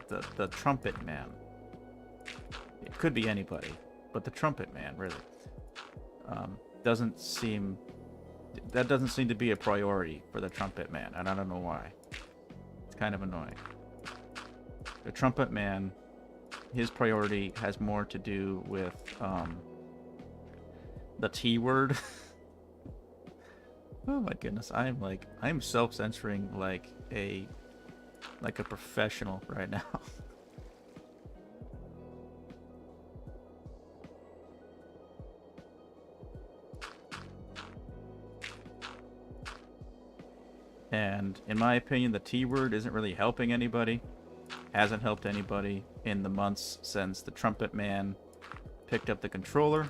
the Trumpet Man, it could be anybody, but the Trumpet Man, really, doesn't seem to be a priority for the Trumpet Man, and I don't know why. It's kind of annoying. The Trumpet Man, his priority has more to do with the T word. Oh my goodness, I'm self-censoring like a professional right now. And in my opinion, the T word isn't really helping anybody. Hasn't helped anybody in the months since the Trumpet Man picked up the controller.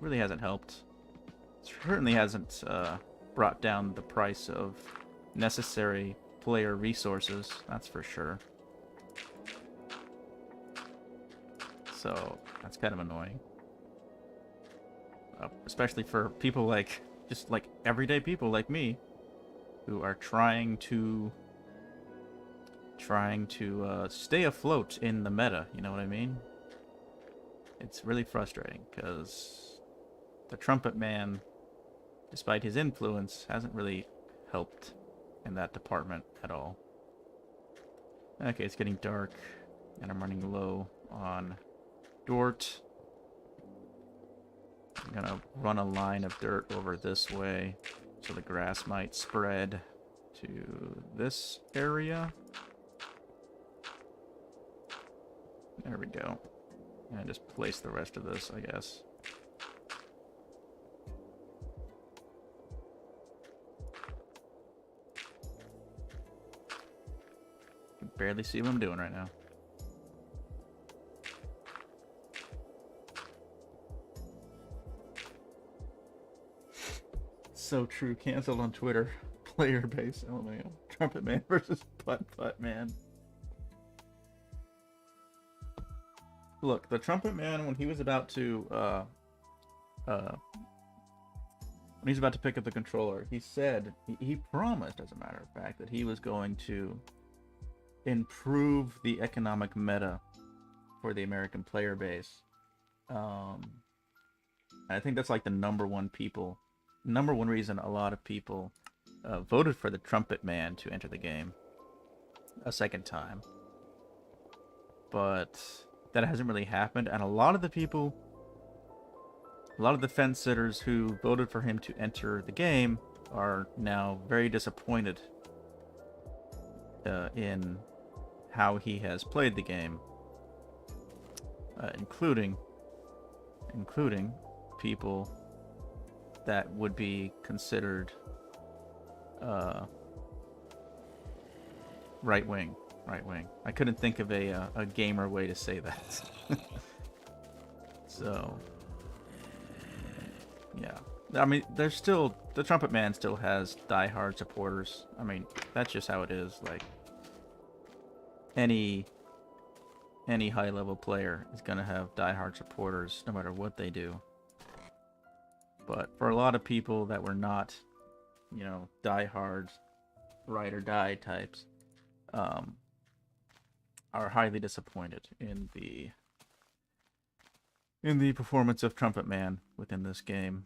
Really hasn't helped. Certainly hasn't brought down the price of necessary player resources, that's for sure. So that's kind of annoying. Especially for people like, just like everyday people like me, who are trying to stay afloat in the meta, you know what I mean? It's really frustrating, because the Trumpet Man despite his influence, hasn't really helped in that department at all. Okay, it's getting dark, and I'm running low on dirt. I'm gonna run a line of dirt over this way, so the grass might spread to this area. There we go. And just place the rest of this, I guess. I can barely see what I'm doing right now. So true. Canceled on Twitter. Player base. Oh man. Trumpet Man versus Putt Putt Man. Look, the Trumpet Man, when he was about to pick up the controller, he said, he promised, as a matter of fact, that he was going to improve the economic meta for the American player base. I think that's like the number one reason a lot of people voted for the Trumpet Man to enter the game a second time. But that hasn't really happened, and a lot of the fence sitters who voted for him to enter the game are now very disappointed in how he has played the game, including people that would be considered right wing. I couldn't think of a gamer way to say that. So, yeah. I mean, there's still... The Trumpet Man still has diehard supporters. I mean, that's just how it is. Like, any high-level player is going to have diehard supporters no matter what they do. But for a lot of people that were not, you know, diehard, ride or die types, are highly disappointed in the performance of Trumpet Man within this game.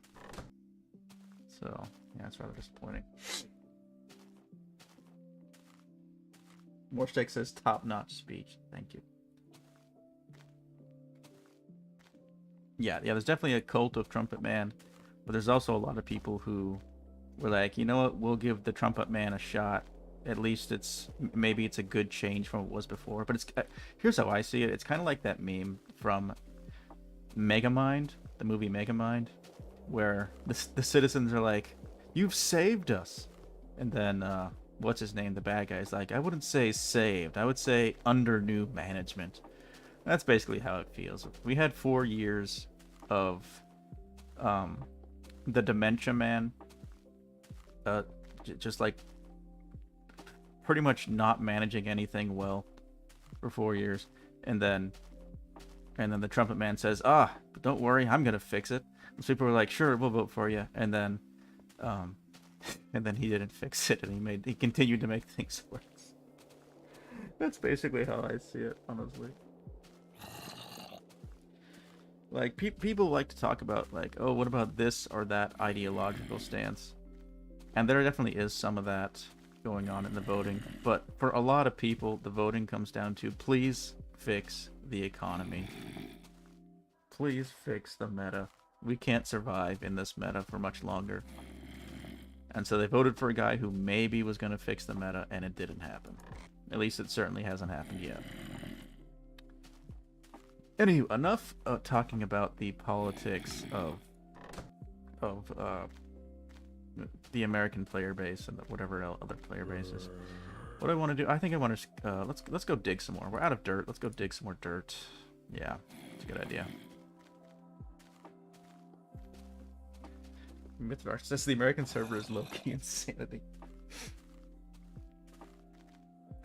So, yeah, it's rather disappointing. Morsteak says top-notch speech. Thank you. Yeah, there's definitely a cult of Trumpet Man, but there's also a lot of people who were like, you know what, we'll give the Trumpet Man a shot. At least maybe it's a good change from what it was before. But here's how I see it. It's kind of like that meme from Megamind, the movie Megamind, where the citizens are like, "You've saved us," and then what's his name, the bad guy, is like, "I wouldn't say saved. I would say under new management." That's basically how it feels. We had 4 years of the Dementia Man, just like pretty much not managing anything well for 4 years, and then the Trumpet Man says, but don't worry, I'm gonna fix it. And so people were like, sure, we'll vote for you, and then he didn't fix it, and he continued to make things worse. That's basically how I see it, honestly. Like, people like to talk about, like, oh, what about this or that ideological stance? And there definitely is some of that going on in the voting, but for a lot of people, the voting comes down to, please fix the economy. Please fix the meta. We can't survive in this meta for much longer. And so they voted for a guy who maybe was going to fix the meta, and it didn't happen. At least it certainly hasn't happened yet. Anyway, enough talking about the politics of the American player base and whatever other player bases. What I want to do, I think I want to let's go dig some more. We're out of dirt. Let's go dig some more dirt. Yeah, it's a good idea. Mythvarch says the American server is low-key insanity.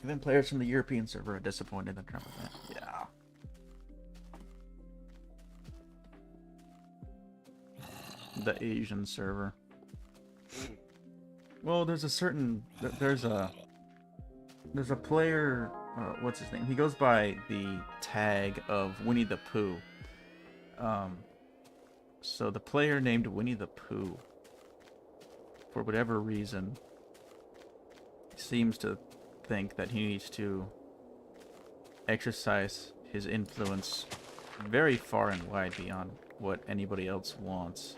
And then players from the European server are disappointed in Trumpet Man. Yeah. The Asian server. Well, there's a player, what's his name? He goes by the tag of Winnie the Pooh. So the player named Winnie the Pooh for whatever reason, seems to think that he needs to exercise his influence very far and wide beyond what anybody else wants.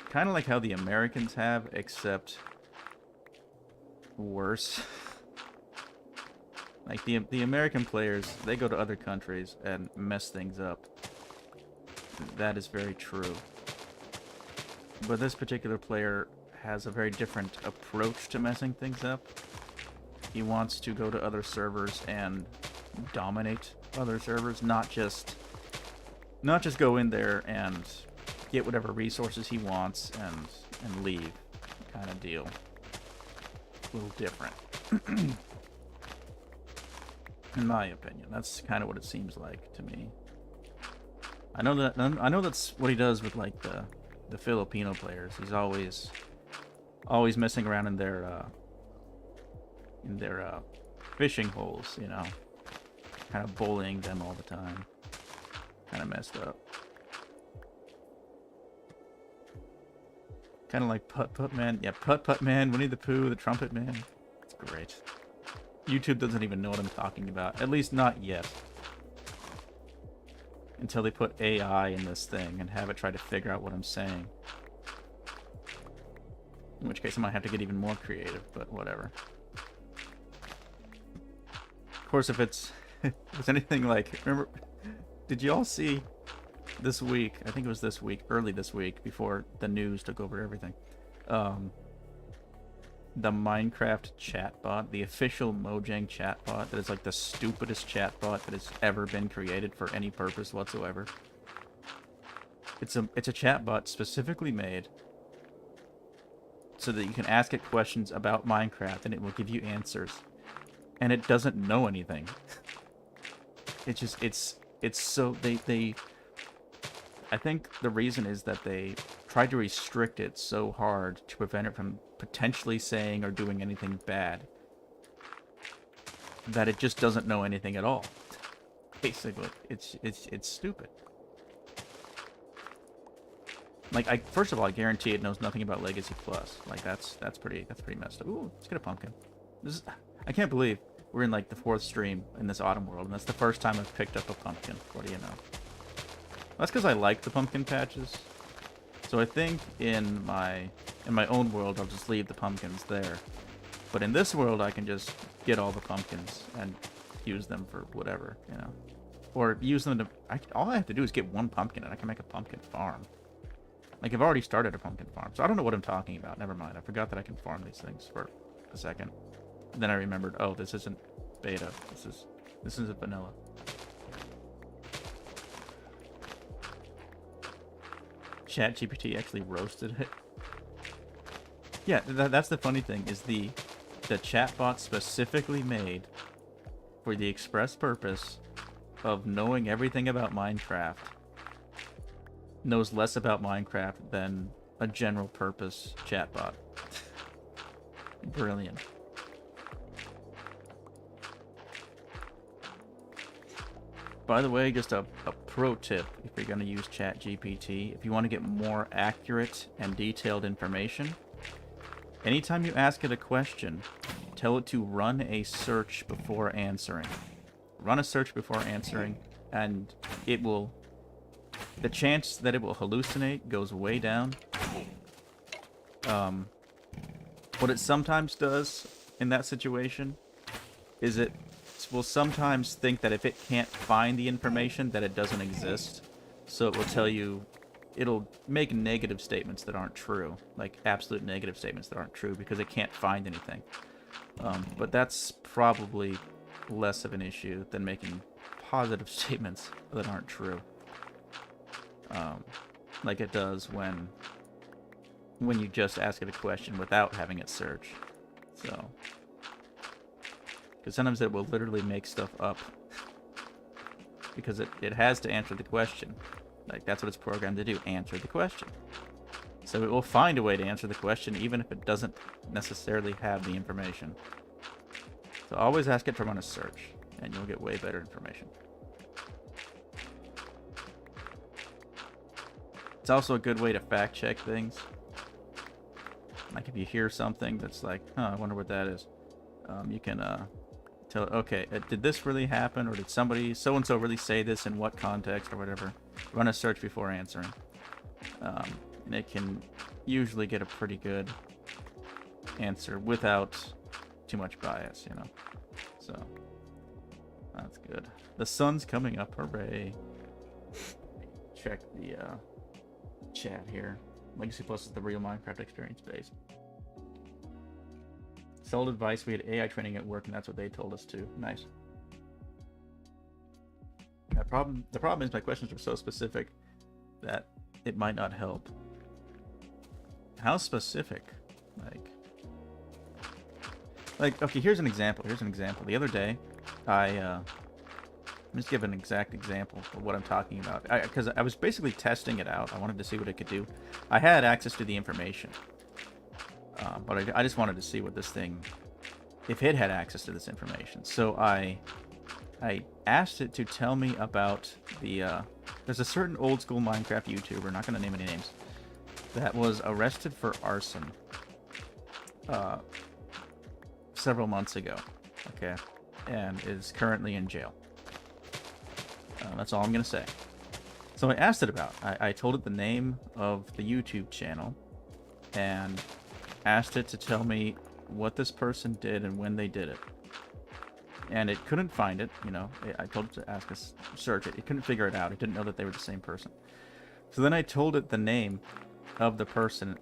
Kind of like how the Americans have, except worse. Like the American players, they go to other countries and mess things up. That is very true. But this particular player has a very different approach to messing things up. He wants to go to other servers and dominate other servers, not just go in there and get whatever resources he wants and leave, kind of deal. A little different. In my opinion, that's kind of what it seems like to me. I know that's what he does with like the Filipino players. He's always messing around in their fishing holes, you know, kind of bullying them all the time. Kind of messed up. Kind of like Putt Man. Yeah, Putt Man, Winnie the Pooh, the Trumpet Man. It's great. YouTube doesn't even know what I'm talking about. At least not yet. Until they put AI in this thing and have it try to figure out what I'm saying. In which case I might have to get even more creative, but whatever. Of course, if it's anything like... Remember, did you all see this week, I think it was this week, early this week, before the news took over everything, the Minecraft chatbot, the official Mojang chatbot, that is like the stupidest chatbot that has ever been created for any purpose whatsoever. It's a chatbot specifically made so that you can ask it questions about Minecraft and it will give you answers. And it doesn't know anything. It's so they I think the reason is that they tried to restrict it so hard to prevent it from potentially saying or doing anything bad that it just doesn't know anything at all. Basically, it's stupid. Like, first of all, I guarantee it knows nothing about Legacy Plus. Like, that's pretty messed up. Ooh, let's get a pumpkin. I can't believe we're in like the 4th stream in this autumn world, and that's the first time I've picked up a pumpkin. What do you know? That's because I like the pumpkin patches. So I think in my own world, I'll just leave the pumpkins there. But in this world, I can just get all the pumpkins and use them for whatever, you know. Or use them to... all I have to do is get one pumpkin, and I can make a pumpkin farm. Like, I've already started a pumpkin farm, so I don't know what I'm talking about. Never mind. I forgot that I can farm these things for a second. And then I remembered, oh, this isn't beta. This is a vanilla. ChatGPT actually roasted it. Yeah, that's the funny thing, is the chatbot specifically made for the express purpose of knowing everything about Minecraft knows less about Minecraft than a general purpose chatbot. Brilliant. By the way, just a pro tip if you're going to use ChatGPT, if you want to get more accurate and detailed information, anytime you ask it a question, tell it to run a search before answering. Run a search before answering, and it will... the chance that it will hallucinate goes way down. What it sometimes does in that situation is it will sometimes think that if it can't find the information, that it doesn't exist. So it will tell you, it'll make negative statements that aren't true, like absolute negative statements that aren't true, because it can't find anything. But that's probably less of an issue than making positive statements that aren't true. Like it does when you just ask it a question without having it search. So, because sometimes it will literally make stuff up because it has to answer the question. Like, that's what it's programmed to do, answer the question. So it will find a way to answer the question even if it doesn't necessarily have the information. So always ask it to run a search and you'll get way better information. It's also a good way to fact check things. Like if you hear something that's like, huh, I wonder what that is. You can tell, okay, did this really happen, or did somebody so-and-so really say this in what context or whatever. Run a search before answering. And it can usually get a pretty good answer without too much bias, you know. So that's good. The sun's coming up, hooray. Check the chat here. Legacy Plus is the real Minecraft experience base. Sold advice, we had AI training at work, and that's what they told us to. Nice. The problem is my questions were so specific that it might not help. How specific? Like, okay, here's an example. The other day, I'm just give an exact example of what I'm talking about. Because I was basically testing it out. I wanted to see what it could do. I had access to the information. But I just wanted to see what this thing, if it had access to this information. So I asked it to tell me about the, there's a certain old school Minecraft YouTuber, not going to name any names, that was arrested for arson several months ago, okay, and is currently in jail. That's all I'm going to say. So I asked it about, I told it the name of the YouTube channel, and asked it to tell me what this person did and when they did it. And it couldn't find it, you know. I told it to ask us, search it. It couldn't figure it out. It didn't know that they were the same person. So then I told it the name of the person,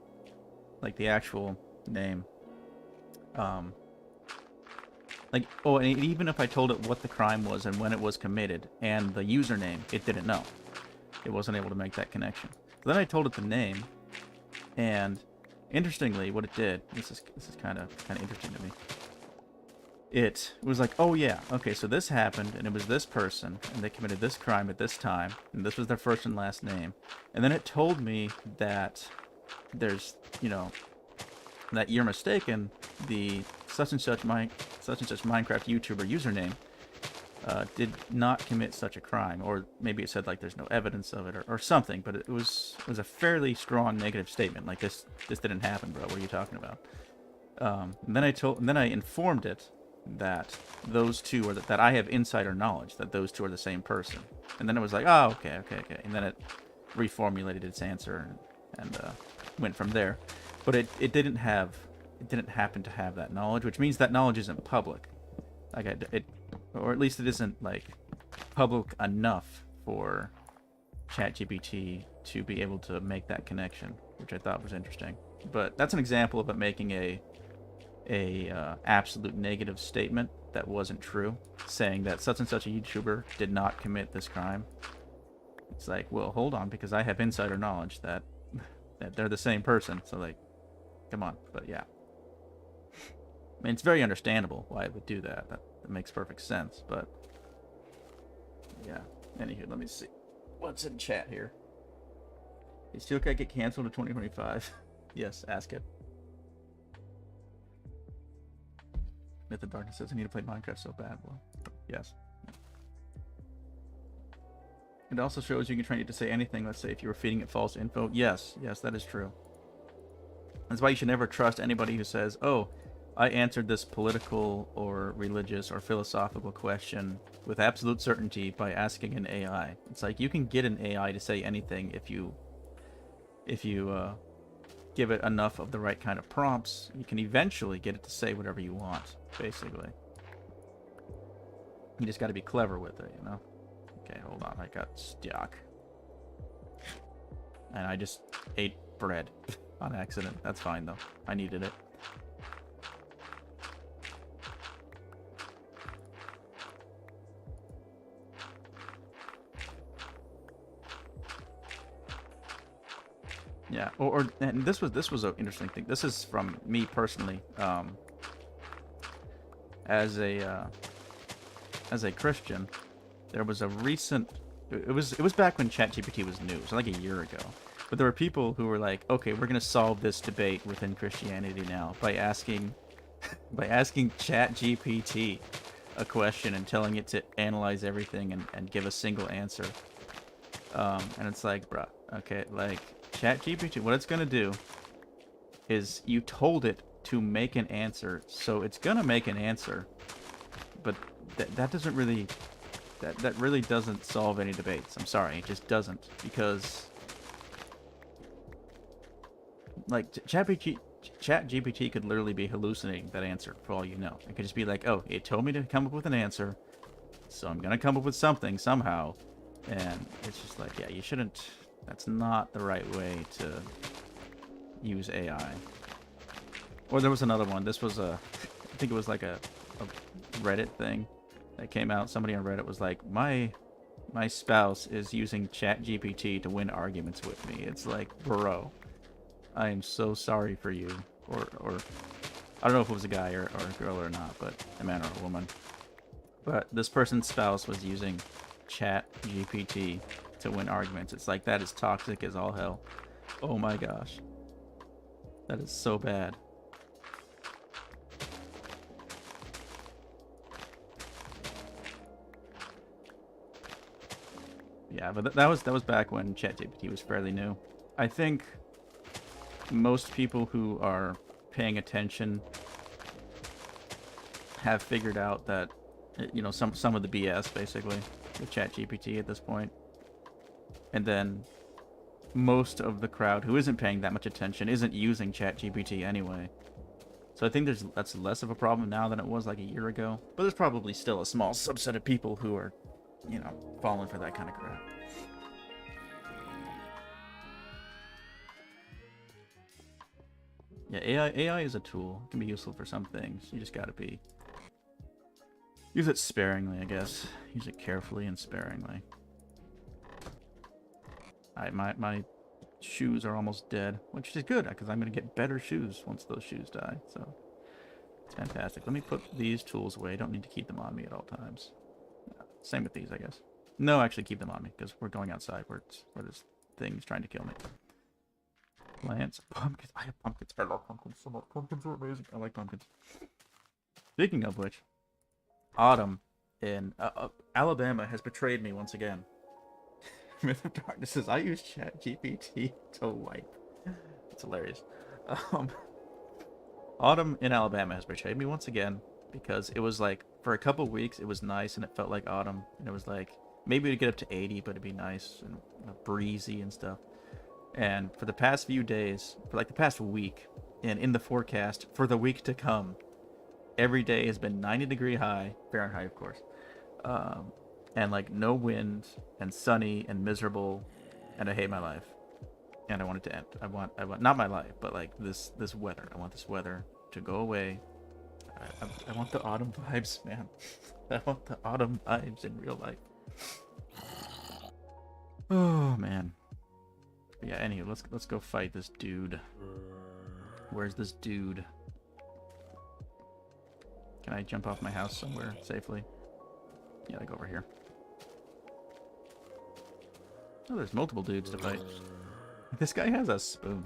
like the actual name. And even if I told it what the crime was and when it was committed and the username, it didn't know. It wasn't able to make that connection. So then I told it the name, and interestingly, what it did, this is kind of interesting to me. It was like, oh yeah, okay, so this happened, and it was this person, and they committed this crime at this time, and this was their first and last name. And then it told me that there's, you know, that you're mistaken, the such and such Minecraft YouTuber username did not commit such a crime, or maybe it said like there's no evidence of it, or something. But it was a fairly strong negative statement, like this didn't happen, bro. What are you talking about? And then I informed it that those two are that I have insider knowledge that those two are the same person. And then it was like, oh, okay. And then it reformulated its answer and went from there. But it didn't happen to have that knowledge, which means that knowledge isn't public. Like it, or at least it isn't like public enough for ChatGPT to be able to make that connection, which I thought was interesting. But that's an example of it making a absolute negative statement that wasn't true, saying that such and such a YouTuber did not commit this crime. It's like, well, hold on, because I have insider knowledge that they're the same person. So like, come on. But yeah, I mean, it's very understandable why it would do that. That makes perfect sense. But yeah. Anywho, let me see what's in chat here. Is Steel Cat get canceled in 2025? Yes, ask it. Myth of Darkness says I need to play Minecraft so bad. Well, yes. It also shows you can train it to say anything. Let's say if you were feeding it false info. Yes, that is true. That's why you should never trust anybody who says, oh, I answered this political or religious or philosophical question with absolute certainty by asking an AI. It's like you can get an AI to say anything if you give it enough of the right kind of prompts. You can eventually get it to say whatever you want, basically. You just got to be clever with it, you know? Okay, hold on. I got stuck. And I just ate bread on accident. That's fine, though. I needed it. Yeah, and this was an interesting thing. This is from me personally, as a Christian. There was a recent. It was back when ChatGPT was new, so like a year ago. But there were people who were like, okay, we're gonna solve this debate within Christianity now by asking ChatGPT a question and telling it to analyze everything and give a single answer. And it's like, bruh, Okay, like, ChatGPT, what it's gonna do is you told it to make an answer, so it's gonna make an answer, but that doesn't really, that really doesn't solve any debates. I'm sorry, it just doesn't, because, like, ChatGPT could literally be hallucinating that answer for all you know. It could just be like, oh, it told me to come up with an answer, so I'm gonna come up with something somehow, and it's just like, yeah, you shouldn't. That's not the right way to use AI. Or there was another one. This was I think it was like a Reddit thing that came out. Somebody on Reddit was like, my spouse is using ChatGPT to win arguments with me. It's like, bro, I am so sorry for you. Or I don't know if it was a guy or a girl or not, but a man or a woman. But this person's spouse was using ChatGPT to win arguments. It's like, that is toxic as all hell. Oh my gosh. That is so bad. Yeah, but that was back when ChatGPT was fairly new. I think most people who are paying attention have figured out that, you know, some of the BS basically with ChatGPT at this point. And then most of the crowd who isn't paying that much attention isn't using ChatGPT anyway. So I think that's less of a problem now than it was like a year ago. But there's probably still a small subset of people who are, you know, falling for that kind of crap. Yeah, AI is a tool. It can be useful for some things. You just gotta use it sparingly, I guess. Use it carefully and sparingly. My shoes are almost dead, which is good because I'm gonna get better shoes once those shoes die. So it's fantastic. Let me put these tools away. I don't need to keep them on me at all times. Same with these, I guess. No, actually keep them on me because we're going outside where this thing's trying to kill me. Plants, pumpkins. I have pumpkins. I love pumpkins so much. Pumpkins are amazing. I like pumpkins. Speaking of which, autumn in Alabama has betrayed me once again. Myth of Darkness says, I use ChatGPT to wipe. It's hilarious. Autumn in Alabama has betrayed me once again because it was like, for a couple weeks, it was nice and it felt like autumn. And it was like, maybe it'd get up to 80, but it'd be nice and, you know, breezy and stuff. And for the past few days, for like the past week, and in the forecast for the week to come, every day has been 90-degree high, Fahrenheit, of course, and like no wind, and sunny, and miserable, and I hate my life, and I want it to end. I want not my life, but like this weather. I want this weather to go away. I want the autumn vibes, man. I want the autumn vibes in real life. Oh man. Yeah, anyway, let's go fight this dude. Where's this dude? Can I jump off my house somewhere safely? Yeah, I go over here. Oh, there's multiple dudes to fight. This guy has a spoon.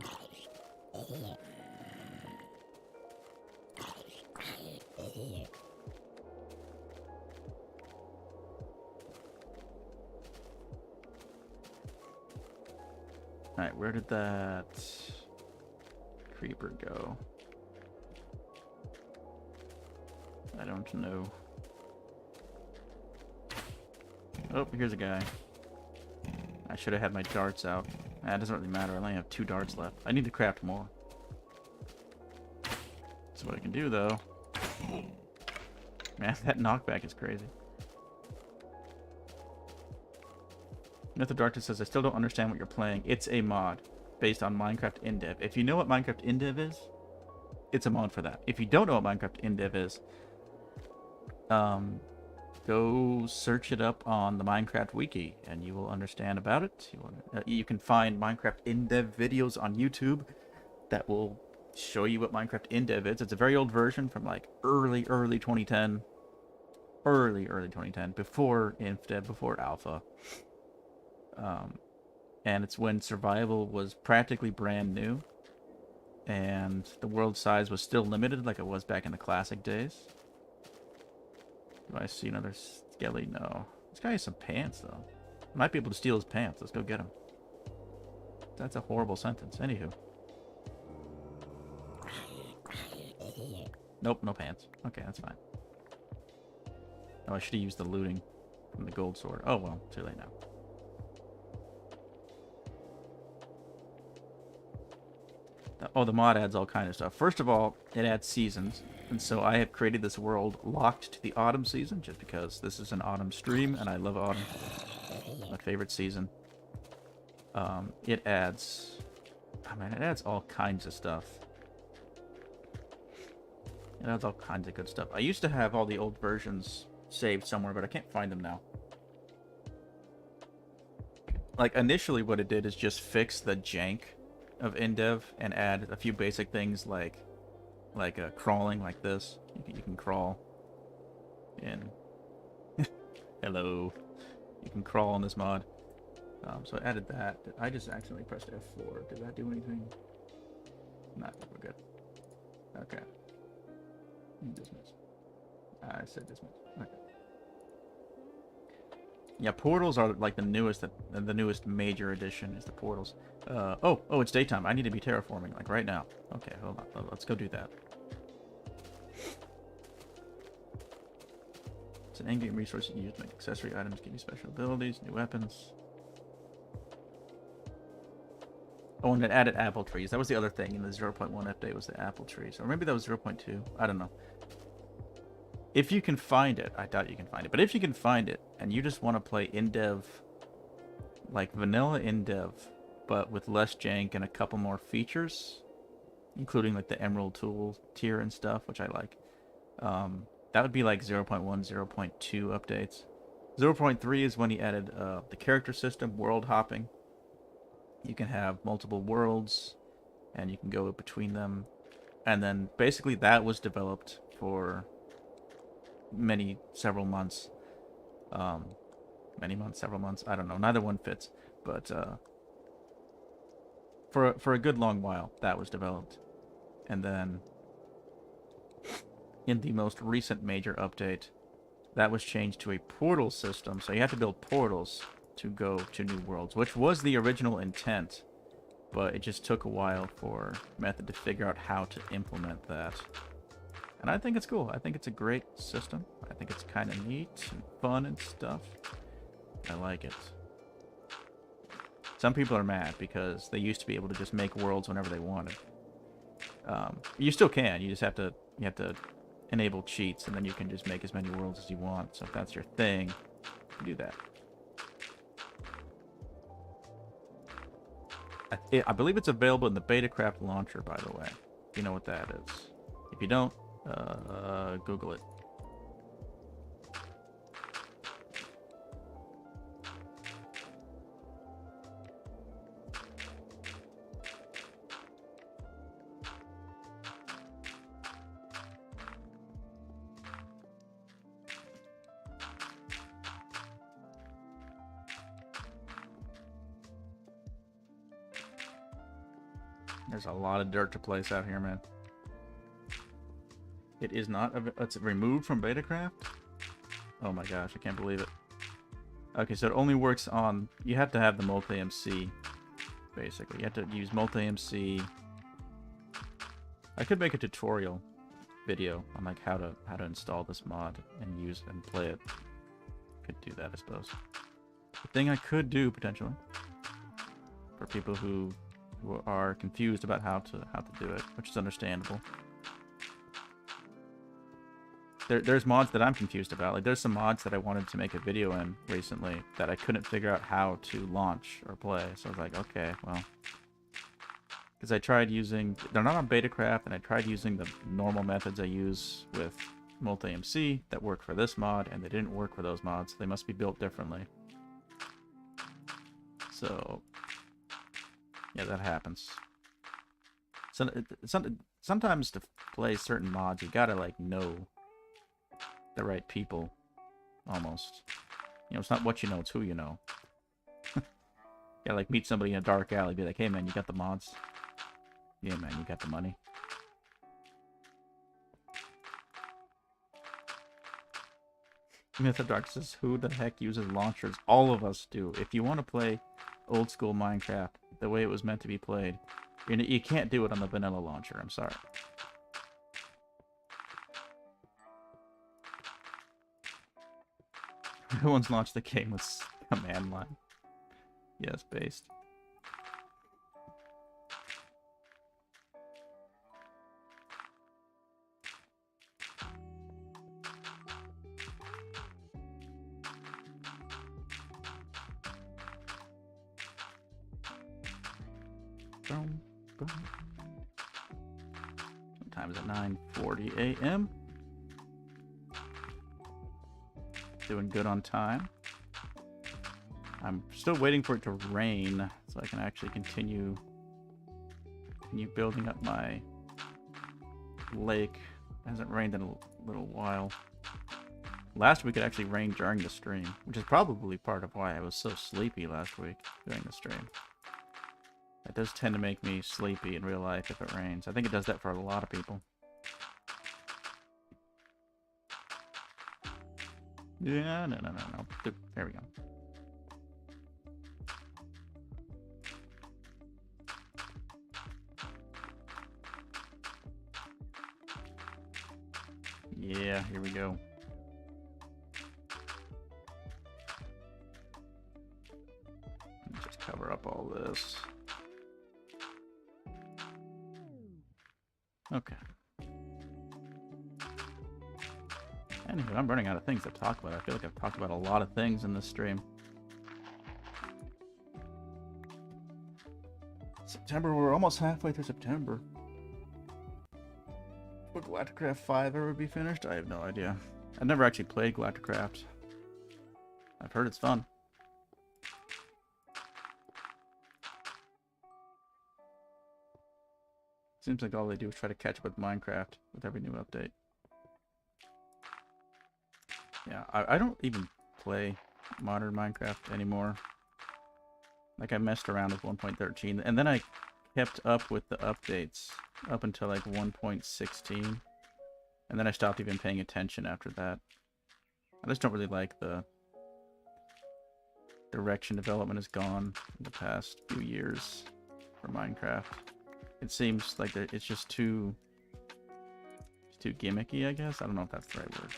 Alright, where did that creeper go? I don't know. Oh, here's a guy. I should have had my darts out. It doesn't really matter. I only have 2 darts left. I need to craft more. So what I can do, though... Man, that knockback is crazy. Myth of Darkness says, I still don't understand what you're playing. It's a mod based on Minecraft Indev. If you know what Minecraft Indev is, it's a mod for that. If you don't know what Minecraft Indev is, go search it up on the Minecraft wiki and you will understand about it. You can find Minecraft Indev videos on YouTube that will show you what Minecraft Indev is. It's a very old version from like early 2010. Early 2010, before Indev, before Alpha. And it's when survival was practically brand new and the world size was still limited like it was back in the classic days. Do I see another skelly? No. This guy has some pants though. Might be able to steal his pants. Let's go get him. That's a horrible sentence. Anywho. Nope, no pants. Okay, that's fine. Oh, I should have used the looting from the gold sword. Oh, well, too late now. Oh, the mod adds all kind of stuff. First of all, it adds seasons. And so I have created this world locked to the autumn season just because this is an autumn stream and I love autumn. My favorite season. It adds... I mean, it adds all kinds of stuff. It adds all kinds of good stuff. I used to have all the old versions saved somewhere, but I can't find them now. Like, initially what it did is just fix the jank of Indev and add a few basic things like crawling like this. You can crawl in. Hello. You can crawl in this mod. So I added that. I just accidentally pressed F4. Did that do anything? Nah, we're good. Okay. Dismiss. I said dismiss. Okay. Yeah, portals are like the newest major addition is the portals. Oh, it's daytime. I need to be terraforming like right now. Okay, hold on. Let's go do that. It's an in-game resource you use to make accessory items, give you special abilities, new weapons. Oh, and it added apple trees. That was the other thing in the 0.1 update was the apple trees. Or maybe that was 0.2. I don't know. If you can find it, I doubt you can find it, but if you can find it, and you just want to play Indev, like vanilla Indev, but with less jank and a couple more features, including like the Emerald tool tier and stuff, which I like, that would be like 0.1, 0.2 updates. 0.3 is when he added the character system, world hopping. You can have multiple worlds, and you can go between them. And then basically that was developed for several months. Several months. I don't know. Neither one fits. But for a good long while, that was developed. And then in the most recent major update, that was changed to a portal system. So you have to build portals to go to new worlds, which was the original intent, but it just took a while for Method to figure out how to implement that. And I think it's cool. I think it's a great system. I think it's kind of neat and fun and stuff. I like it. Some people are mad because they used to be able to just make worlds whenever they wanted. You still can. You just have to enable cheats, and then you can just make as many worlds as you want. So if that's your thing, you can do that. I believe it's available in the Betacraft launcher, by the way. If you know what that is. If you don't, Google it. There's a lot of dirt to place out here, man. It is not... It's removed from Betacraft? Oh my gosh, I can't believe it. Okay, so it only works on... You have to have the multi-MC, basically. You have to use multi-MC. I could make a tutorial video on like how to install this mod and use and play it. Could do that, I suppose. The thing I could do, potentially, for people who are confused about how to do it, which is understandable. There's mods that I'm confused about. Like, there's some mods that I wanted to make a video in recently that I couldn't figure out how to launch or play. So I was like, okay, well, because I tried using, they're not on Betacraft, and I tried using the normal methods I use with multi-MC that work for this mod, and they didn't work for those mods. They must be built differently. So yeah, that happens. So sometimes to play certain mods, you gotta like know the right people, almost. You know, it's not what you know, it's who you know. Yeah, like meet somebody in a dark alley, be like, hey man, you got the mods? Yeah man, you got the money? Myth of Dark says, who the heck uses launchers? All of us do. If you want to play old school Minecraft, the way it was meant to be played. You can't do it on the vanilla launcher, I'm sorry. Everyone's launched the game with command line. Yes, based. Boom, boom. Sometimes at 9:40 a.m. Doing good on time. I'm still waiting for it to rain so I can actually continue building up my lake. It hasn't rained in a little while. Last week it actually rained during the stream, which is probably part of why I was so sleepy last week during the stream. It does tend to make me sleepy in real life if it rains. I think it does that for a lot of people. Yeah, no. There we go. Yeah, here we go. Just cover up all this. Okay. Anyway, I'm running out of things to talk about. I feel like I've talked about a lot of things in this stream. September, we're almost halfway through September. Will Betacraft 5 ever be finished? I have no idea. I've never actually played Betacraft. I've heard it's fun. Seems like all they do is try to catch up with Minecraft with every new update. Yeah, I don't even play modern Minecraft anymore. Like, I messed around with 1.13, and then I kept up with the updates up until like 1.16, and then I stopped even paying attention after that. I just don't really like the direction development has gone in the past few years for Minecraft. It seems like it's just too gimmicky, I guess. I don't know if that's the right word.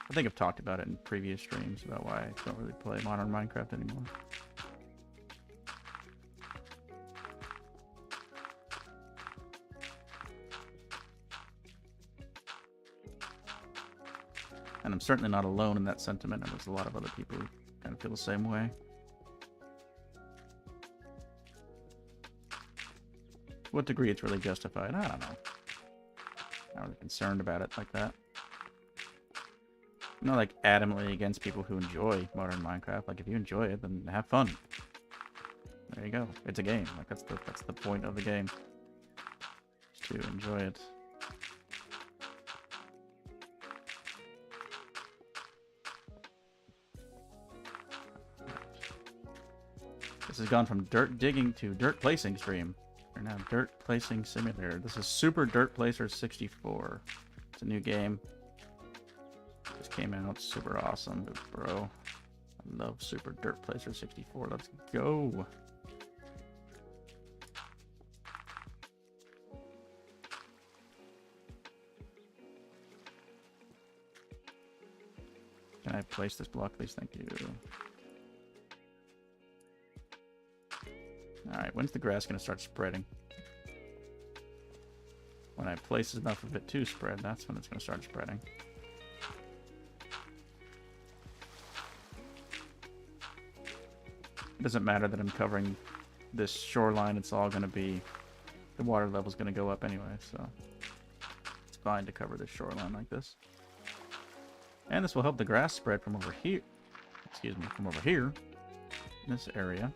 I think I've talked about it in previous streams about why I don't really play modern Minecraft anymore. And I'm certainly not alone in that sentiment, and there's a lot of other people who kind of feel the same way. To what degree it's really justified, I don't know. I'm not really concerned about it like that. I'm not like adamantly against people who enjoy modern Minecraft. Like, if you enjoy it, then have fun. There you go. It's a game. Like, that's the point of the game. Is to enjoy it. This has gone from dirt digging to dirt placing stream. We're now dirt placing simulator. This is Super Dirt Placer 64. It's a new game. Just came out. Super awesome, bro. I love Super Dirt Placer 64. Let's go. Can I place this block, please? Thank you. Alright, when's the grass going to start spreading? When I place enough of it to spread, that's when it's going to start spreading. It doesn't matter that I'm covering this shoreline, it's all going to be... The water level's going to go up anyway, so... It's fine to cover this shoreline like this. And this will help the grass spread from over here. Excuse me, from over here. In this area.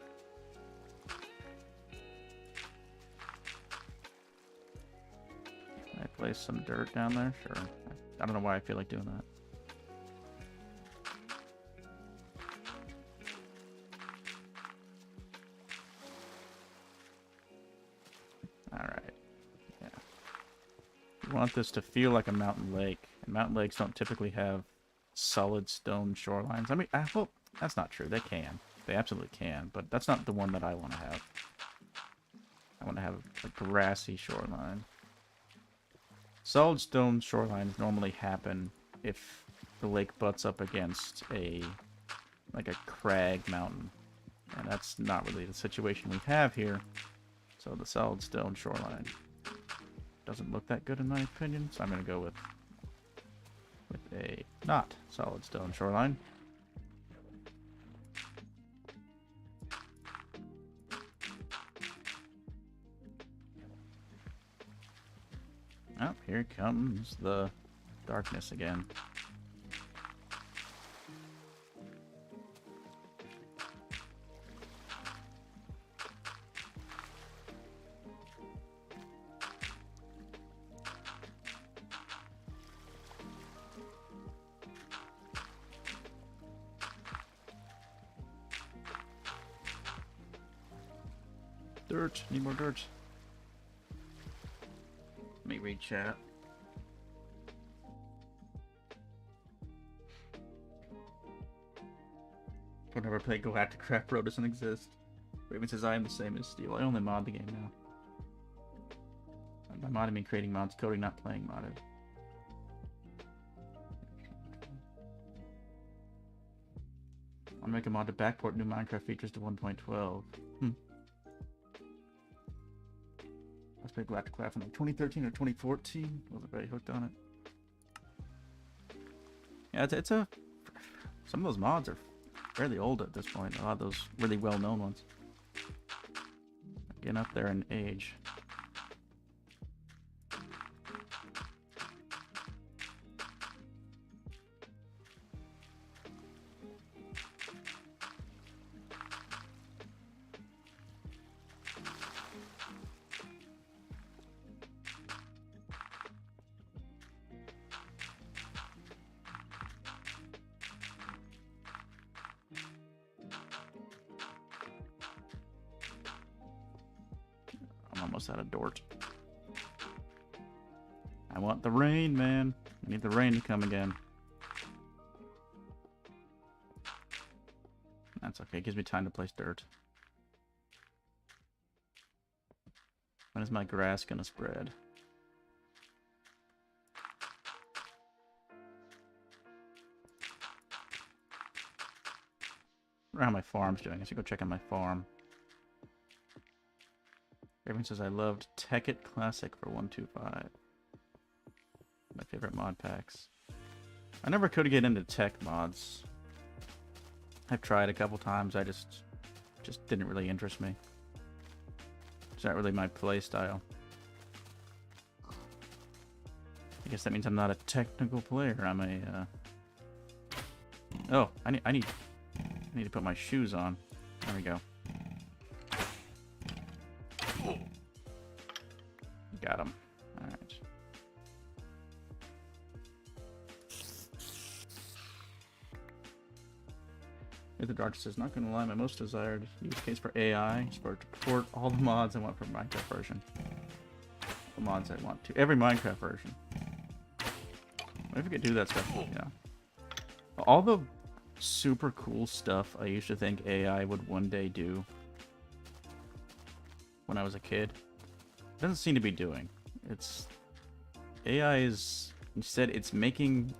Can I place some dirt down there? Sure. I don't know why I feel like doing that. Alright. Yeah. You want this to feel like a mountain lake. And mountain lakes don't typically have solid stone shorelines. I mean, I hope that's not true. They can. They absolutely can, but that's not the one that I want to have. I want to have a grassy shoreline. Solid stone shorelines normally happen if the lake butts up against like a crag mountain. And that's not really the situation we have here. So the solid stone shoreline doesn't look that good in my opinion, so I'm going to go with a not solid stone shoreline. Oh, here comes the darkness again. Dirt. Need more dirt. Let me read chat. I've never played Betacraft, bro. Doesn't exist. Raven says I am the same as Steel. I only mod the game now. By modding, I mean creating mods, coding, not playing modded. I'll make a mod to backport new Minecraft features to 1.12. Let's play Betacraft in like 2013 or 2014. Wasn't very hooked on it. Yeah, it's a. Some of those mods are fairly old at this point. A lot of those really well-known ones. Getting up there in age. Almost out of Dort. I want the rain, man. I need the rain to come again. That's okay. It gives me time to place dirt. When is my grass gonna spread? I wonder how my farm's doing. I should go check on my farm. Everyone says I loved Tech It Classic for 125. My favorite mod packs. I never could get into tech mods. I've tried a couple times. I just didn't really interest me. It's not really my play style. I guess that means I'm not a technical player. I'm a. Oh, I need to put my shoes on. There we go. Got him. Alright. The Dark says, not gonna lie, my most desired use case for AI is for to port all the mods I want for Minecraft version. The mods I want to. Every Minecraft version. What if we could do that stuff? Yeah. All the super cool stuff I used to think AI would one day do when I was a kid. Doesn't seem to be doing. It's AI is instead it's making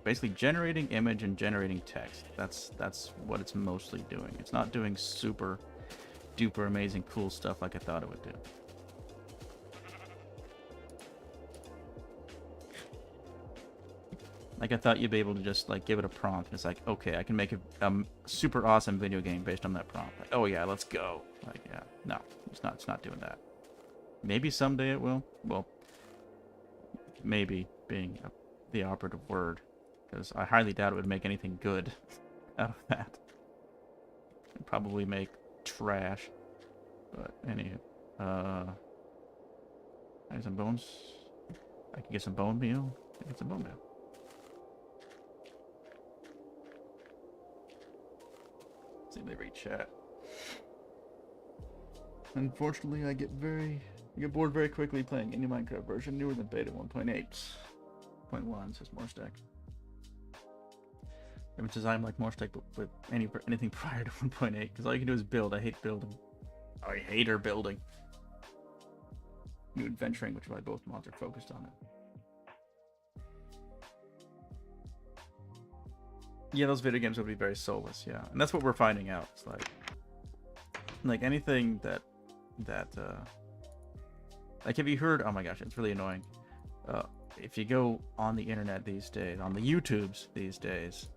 basically generating image and generating text. That's what it's mostly doing. It's not doing super duper amazing cool stuff like I thought it would do. Like I thought you'd be able to just like give it a prompt and it's like, okay, I can make a super awesome video game based on that prompt. Like, oh yeah, let's go. Like, yeah, no, it's not doing that. Maybe someday it will. Well, maybe being the operative word, because I highly doubt it would make anything good out of that. It'd probably make trash. But anywho, I have some bones. I can get some bone meal. I can get some bone meal. Let's see if they read chat. Unfortunately, I get bored very quickly playing any Minecraft version newer than beta 1.8. 0.1 says more stack. Which is I'm like more stuck with anything prior to 1.8 because all you can do is build. I hate building. I hate her building. New adventuring, which is why both mods are focused on it. Yeah, those video games would be very soulless. Yeah, and that's what we're finding out. It's like anything that like, have you heard? Oh my gosh, it's really annoying. If you go on the internet these days, on the YouTubes these days,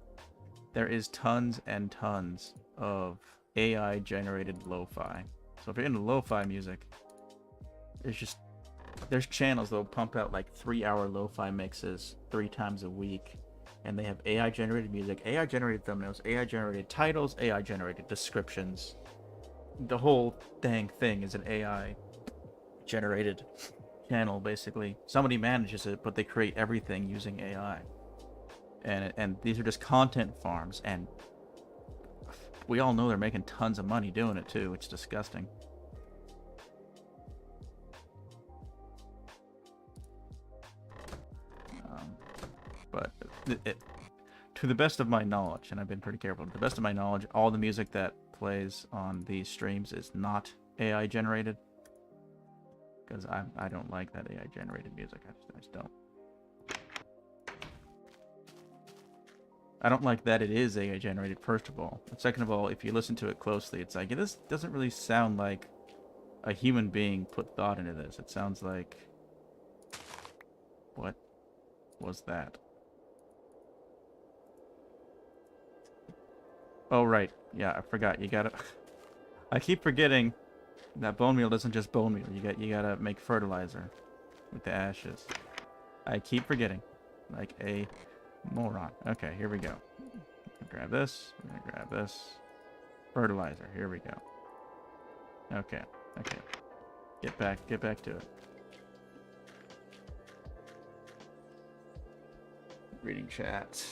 there is tons and tons of AI generated lo-fi. So if you're into lo-fi music, there's channels that'll pump out like 3-hour lo-fi mixes 3 times a week, and they have AI generated music, AI generated thumbnails, AI generated titles, AI generated descriptions. The whole dang thing is an AI generated channel, basically. Somebody manages it, but they create everything using AI. And these are just content farms, and we all know they're making tons of money doing it too. It's disgusting. But to the best of my knowledge, and I've been pretty careful, to the best of my knowledge, all the music that plays on these streams is not AI generated. Because I don't like that AI generated music. I just don't. I don't like that it is AI generated, first of all. And second of all, if you listen to it closely, it's like, this doesn't really sound like a human being put thought into this. It sounds like... What was that? Oh, right. Yeah, I forgot. You gotta... I keep forgetting that bone meal isn't just bone meal. You gotta make fertilizer with the ashes. I keep forgetting. Like a moron. Okay, here we go. Grab this. We're gonna grab this. Fertilizer. Here we go. Okay. Okay. Get back to it. Reading chat.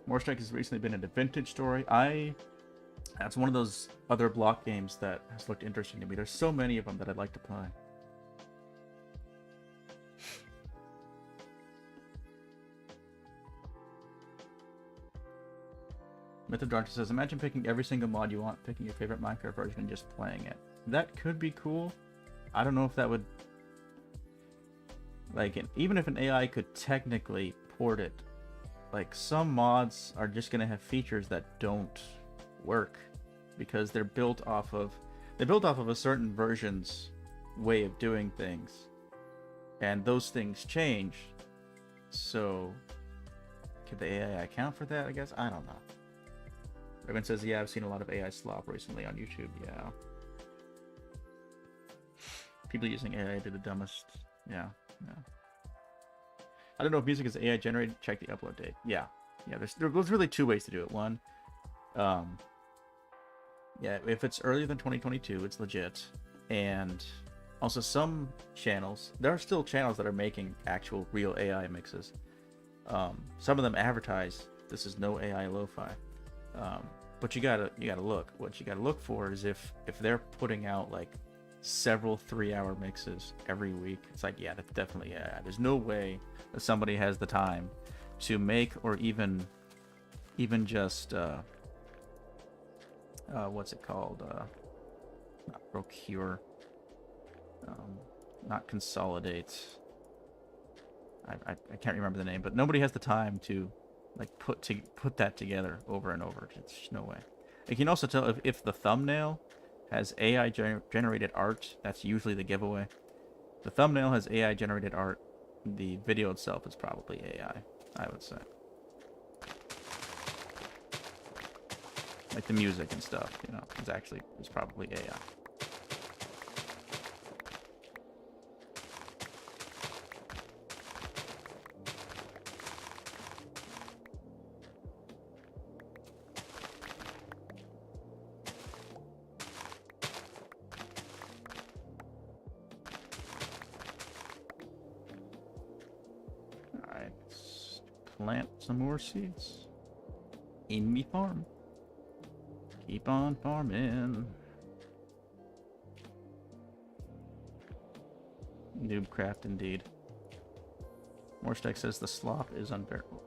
Morestrike has recently been in a vintage story. That's one of those other block games that has looked interesting to me. There's so many of them that I'd like to play. Myth of Darkness says, imagine picking every single mod you want, picking your favorite Minecraft version and just playing it. That could be cool. I don't know if that would... Like, even if an AI could technically port it, like, some mods are just going to have features that don't work because they're built off of a certain version's way of doing things, and those things change. So could the AI account for that? I guess I don't know. Evan says, yeah, I've seen a lot of AI slop recently on YouTube. Yeah, people using AI to the dumbest. Yeah. I don't know if music is AI generated. Check the upload date. Yeah. There's really 2 ways to do it. One, yeah, if it's earlier than 2022, it's legit. And also some channels, there are still channels that are making actual real AI mixes. Some of them advertise this is no AI lo-fi. But you gotta look. What you gotta look for is if they're putting out like several 3-hour mixes every week, it's like, yeah, that's definitely AI. There's no way that somebody has the time to make or even just what's it called? Not procure, not consolidate. I can't remember the name, but nobody has the time to like put that together over and over. It's just no way. You can also tell if the thumbnail has AI generated art. That's usually the giveaway. If the thumbnail has AI generated art, the video itself is probably AI, I would say. Like the music and stuff, you know, is probably AI. Alright, let's plant some more seeds in me farm. Keep on farming. Noobcraft indeed. Morstack says the slop is unbearable.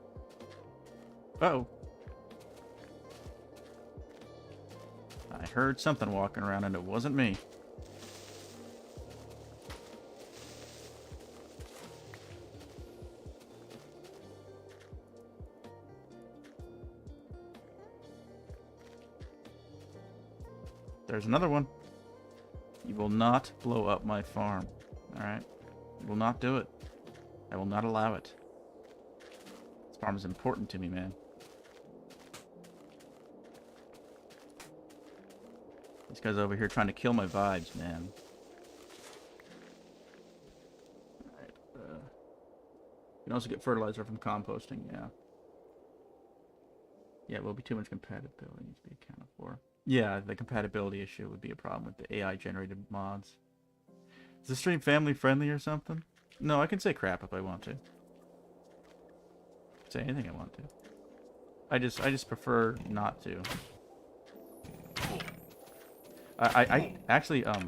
Uh-oh. heard something walking around and it wasn't me. There's another one. You will not blow up my farm. Alright? You will not do it. I will not allow it. This farm is important to me, man. This guy's over here trying to kill my vibes, man. Alright. You can also get fertilizer from composting, yeah. Yeah, it will be too much compatibility needs to be accounted for. Yeah, the compatibility issue would be a problem with the AI-generated mods. Is the stream family-friendly or something? No, I can say crap if I want to. Say anything I want to. I just prefer not to. I actually I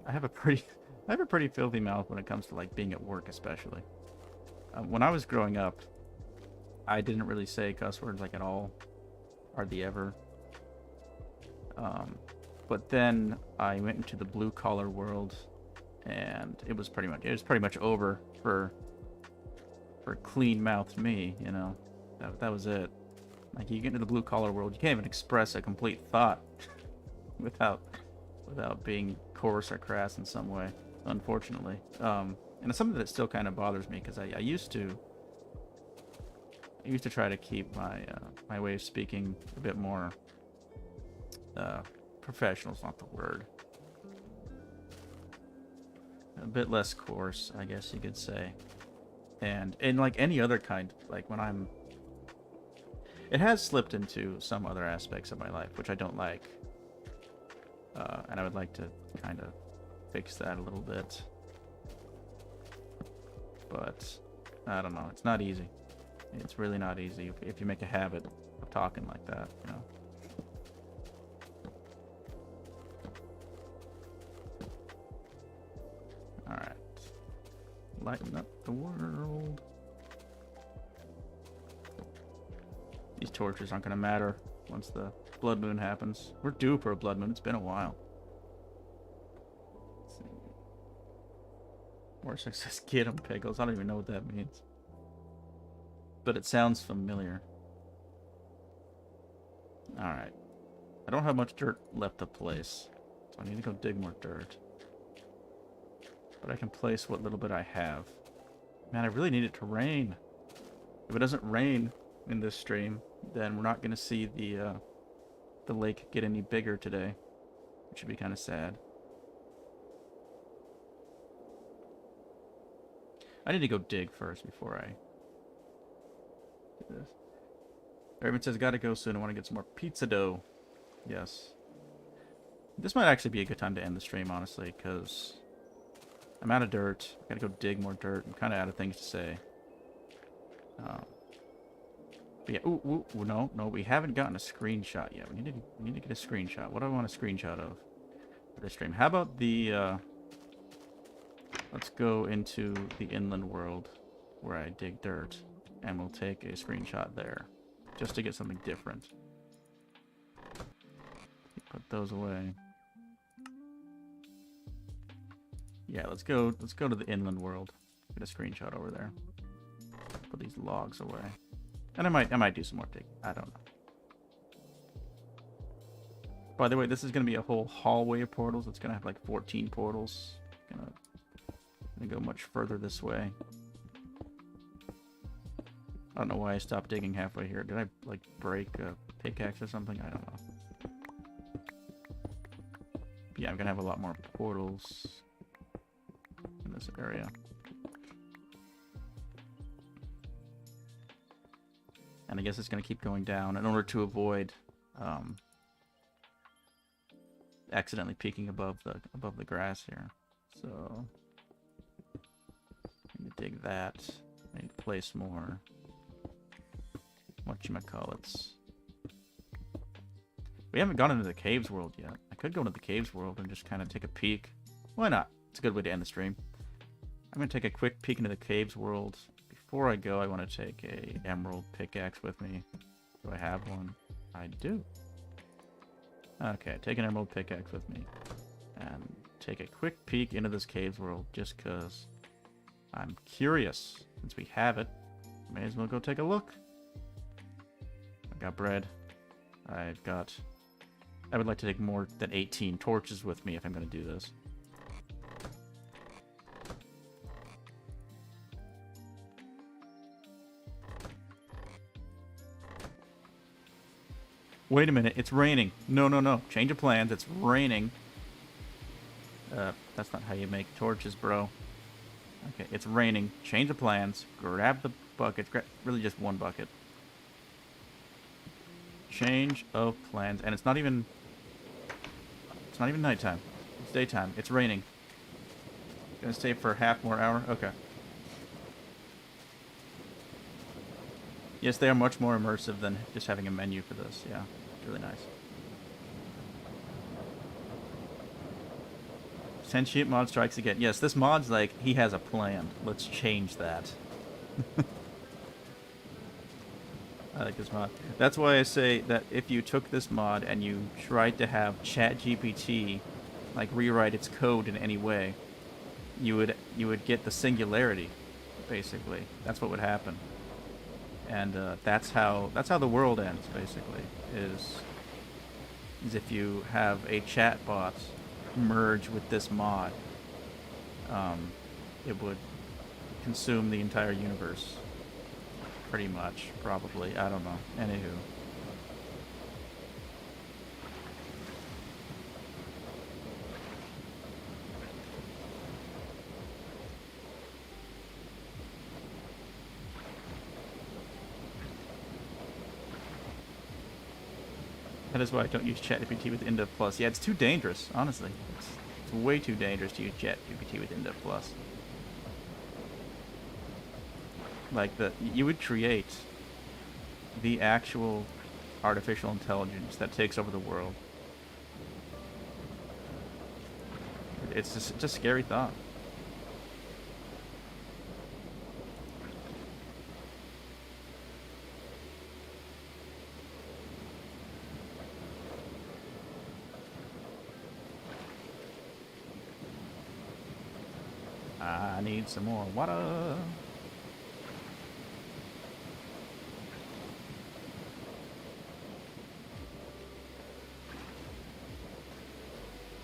have a pretty filthy mouth when it comes to like being at work, especially. When I was growing up, I didn't really say cuss words like at all, hardly ever. But then I went into the blue collar world, and it was pretty much over for clean mouthed me, you know. That was it. Like, you get into the blue collar world, you can't even express a complete thought without being coarse or crass in some way, unfortunately. And it's something that still kind of bothers me, because I used to try to keep my way of speaking a bit more professional is not the word. A bit less coarse, I guess you could say. And like any other kind, like when I'm... It has slipped into some other aspects of my life, which I don't like. And I would like to kind of fix that a little bit. But, I don't know, it's not easy. It's really not easy if you make a habit of talking like that, you know. Alright. Lighten up the world. These torches aren't going to matter once the blood moon happens. We're due for a blood moon. It's been a while. Let's see. More success. Get 'em, Pickles. I don't even know what that means. But it sounds familiar. Alright. I don't have much dirt left to place, so I need to go dig more dirt. But I can place what little bit I have. Man, I really need it to rain. If it doesn't rain in this stream, then we're not going to see the lake get any bigger today, which should be kind of sad. I need to go dig first before I do this. Raven says, gotta go soon. I want to get some more pizza dough. Yes. This might actually be a good time to end the stream, honestly, because I'm out of dirt. I gotta go dig more dirt. I'm kind of out of things to say. But yeah, ooh, no, we haven't gotten a screenshot yet. We need to get a screenshot. What do I want a screenshot of for this stream? How about the, let's go into the inland world where I dig dirt, and we'll take a screenshot there, just to get something different. Put those away. Yeah, let's go to the inland world. Get a screenshot over there. Put these logs away. And I might do some more digging. I don't know. By the way, this is gonna be a whole hallway of portals. It's gonna have like 14 portals. Gonna go much further this way. I don't know why I stopped digging halfway here. Did I like break a pickaxe or something? I don't know. But yeah, I'm gonna have a lot more portals in this area. And I guess it's going to keep going down in order to avoid accidentally peeking above the grass here. So I need to dig that. I need to place more whatchamacallits. We haven't gone into the caves world yet. I could go into the caves world and just kind of take a peek. Why not? It's a good way to end the stream. I'm going to take a quick peek into the caves world. Before I go, I want to take a emerald pickaxe with me. Do I have one? I do. Okay, take an emerald pickaxe with me. And take a quick peek into this caves world just because I'm curious. Since we have it, may as well go take a look. I've got bread. I would like to take more than 18 torches with me if I'm going to do this. Wait a minute, it's raining. No, no, no. Change of plans, it's raining. That's not how you make torches, bro. Okay, it's raining. Change of plans. Grab the bucket. Really just one bucket. Change of plans. And it's not even nighttime. It's daytime. It's raining. Gonna stay for half more hour? Okay. Yes, they are much more immersive than just having a menu for this. Yeah, it's really nice. Sentient mod strikes again. Yes, this mod's like, he has a plan. Let's change that. I like this mod. That's why I say that if you took this mod and you tried to have ChatGPT like rewrite its code in any way, you would get the singularity, basically. That's what would happen. And that's how the world ends, basically. Is if you have a chatbot merge with this mod, it would consume the entire universe. Pretty much, probably. I don't know. Anywho. That is why I don't use ChatGPT with Indev Plus. Yeah, it's too dangerous, honestly. It's way too dangerous to use ChatGPT with Indev Plus. Like, you would create the actual artificial intelligence that takes over the world. It's just a scary thought. I need some more water.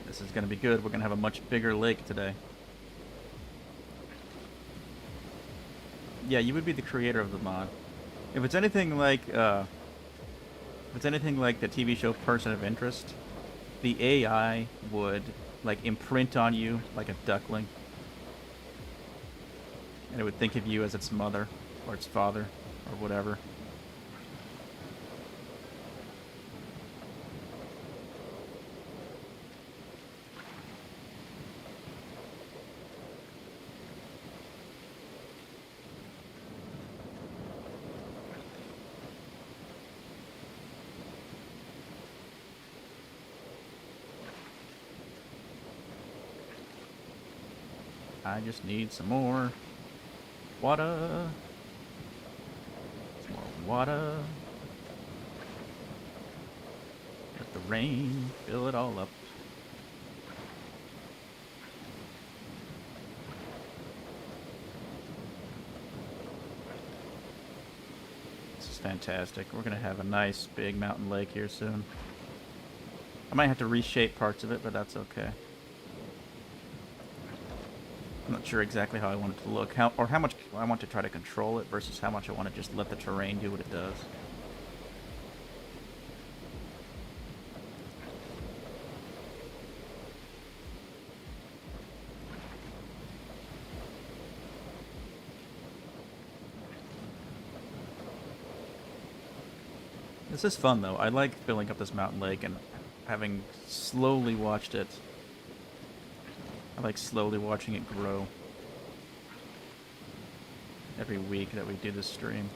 This is going to be good. We're going to have a much bigger lake today. Yeah, you would be the creator of the mod. If it's anything like the TV show Person of Interest, the AI would like imprint on you like a duckling. And it would think of you as its mother or its father or whatever. I just need some more water. Some more water. Let the rain fill it all up. This is fantastic. We're gonna have a nice big mountain lake here soon. I might have to reshape parts of it, but that's okay. I'm not sure exactly how I want it to look, how much I want to try to control it versus how much I want to just let the terrain do what it does. This is fun though. I like filling up this mountain lake and having slowly watched it. I like slowly watching it grow every week that we do this stream.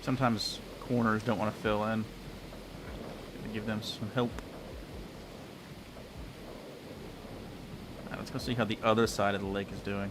Sometimes corners don't want to fill in. Gotta give them some help. Alright, let's go see how the other side of the lake is doing.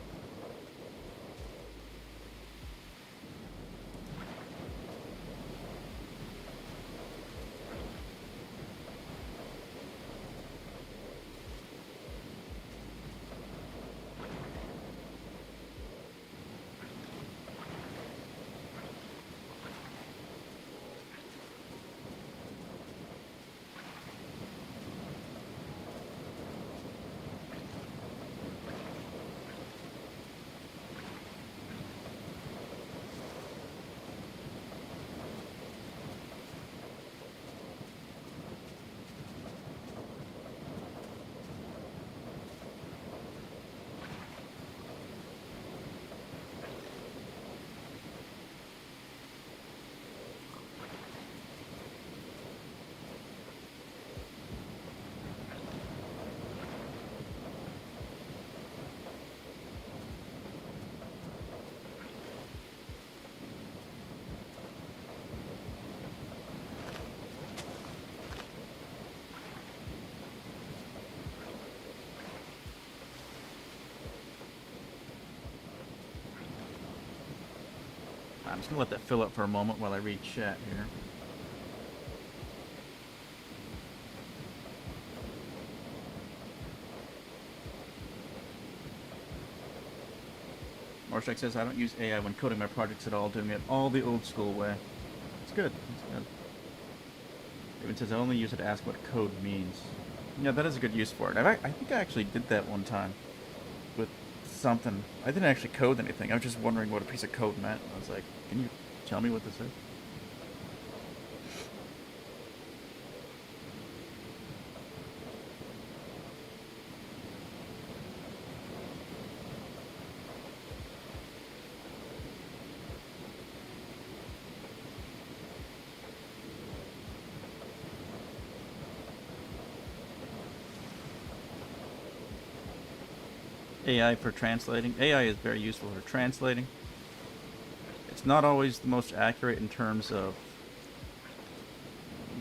I'm just gonna let that fill up for a moment while I read chat here. Marshak says, I don't use AI when coding my projects at all, doing it all the old school way. It's good. It's good. Even says, I only use it to ask what code means. Yeah, that is a good use for it. I think I actually did that one time with something. I didn't actually code anything. I was just wondering what a piece of code meant. I was like, can you tell me what this is? AI for translating. AI is very useful for translating. It's not always the most accurate in terms of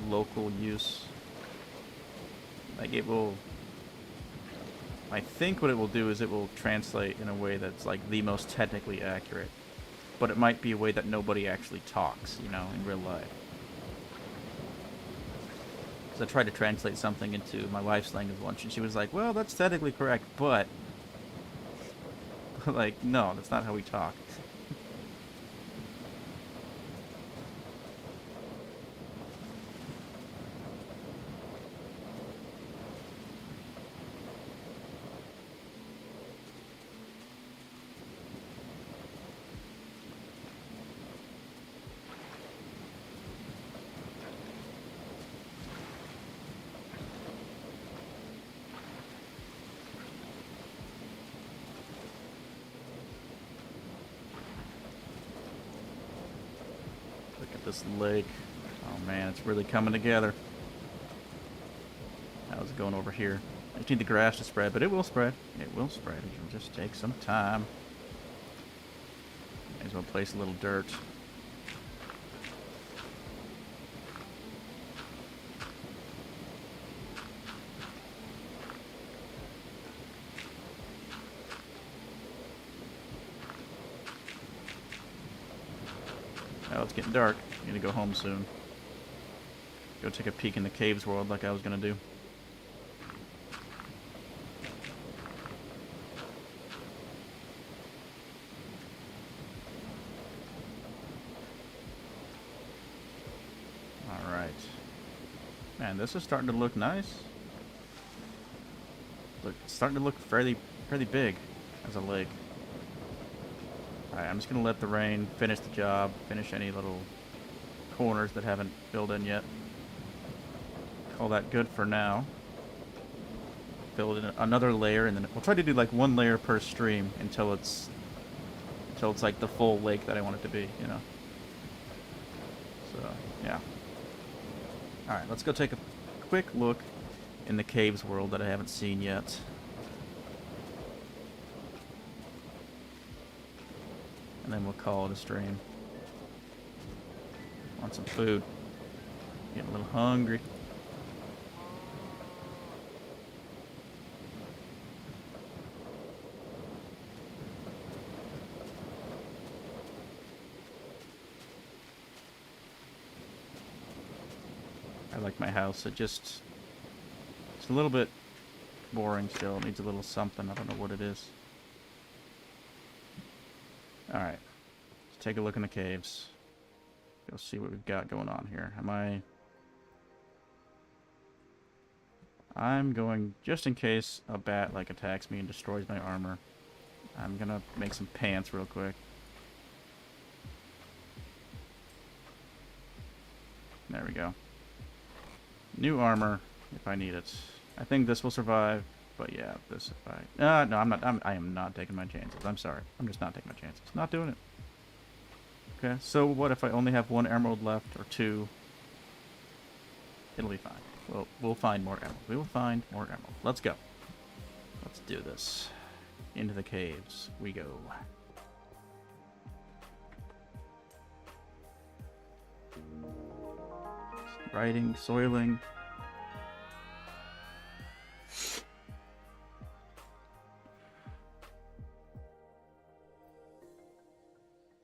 local use. Like it will... I think what it will do is it will translate in a way that's like the most technically accurate. But it might be a way that nobody actually talks, you know, in real life. So I tried to translate something into my wife's language once, and she was like, well, that's technically correct, but... like, no, that's not how we talk. This lake. Oh man, it's really coming together. How's it going over here? I just need the grass to spread, but it will spread. It will spread. It'll just take some time. Might as well place a little dirt. Oh, it's getting dark. I need to go home soon. Go take a peek in the caves world like I was gonna do. Alright. Man, this is starting to look nice. Look, it's starting to look fairly big as a lake. Alright, I'm just going to let the rain finish the job, finish any little corners that haven't filled in yet. Call that good for now. Fill in another layer, and then we'll try to do like one layer per stream until it's like the full lake that I want it to be, you know. So, yeah. Alright, let's go take a quick look in the caves world that I haven't seen yet. And then we'll call it a stream. Want some food. Getting a little hungry. I like my house. It's a little bit boring still. It needs a little something. I don't know what it is. Alright. Let's take a look in the caves. Go see what we've got going on here. I'm going, just in case a bat like attacks me and destroys my armor, I'm gonna make some pants real quick. There we go. New armor if I need it. I think this will survive, but yeah, this if I... no, I am not taking my chances. I'm sorry. I'm just not taking my chances. Not doing it. Okay, so what if I only have 1 emerald left, or 2? It'll be fine. We'll find more emerald. We will find more emerald. Let's go. Let's do this. Into the caves we go. Writing, soiling.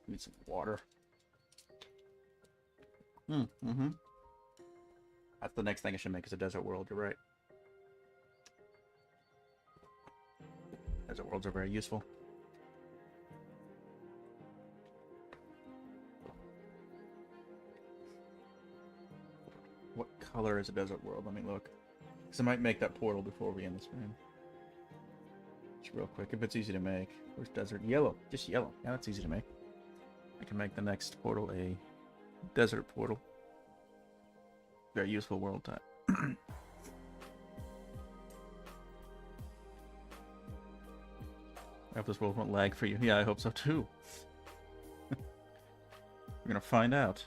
Need some water. Mm-hmm. That's the next thing I should make is a desert world, you're right. Desert worlds are very useful. What color is a desert world? Let me look. Because I might make that portal before we end the stream. Just real quick, if it's easy to make. Where's desert? Yellow. Just yellow. Yeah, that's easy to make. I can make the next portal a desert portal. Very useful world type. I hope this world won't lag for you. Yeah, I hope so too. We're gonna find out.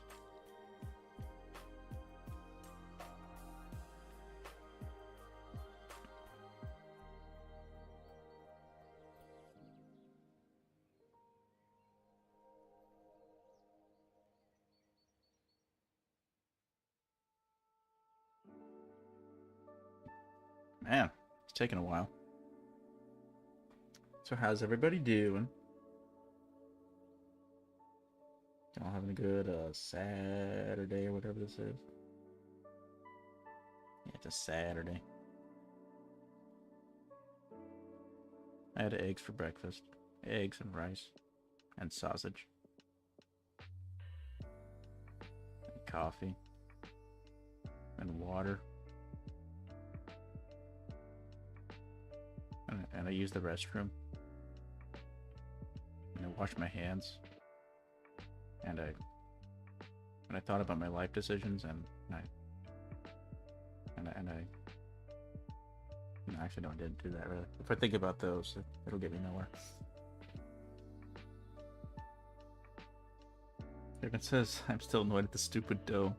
Man, it's taking a while. So how's everybody doing? Y'all having a good Saturday or whatever this is? Yeah, it's a Saturday. I had eggs for breakfast. Eggs and rice. And sausage. And coffee. And water. And I used the restroom. And I washed my hands. And I thought about my life decisions, and I no, actually, no, I didn't do that really. If I think about those, it'll get me nowhere. If it says I'm still annoyed at the stupid dough.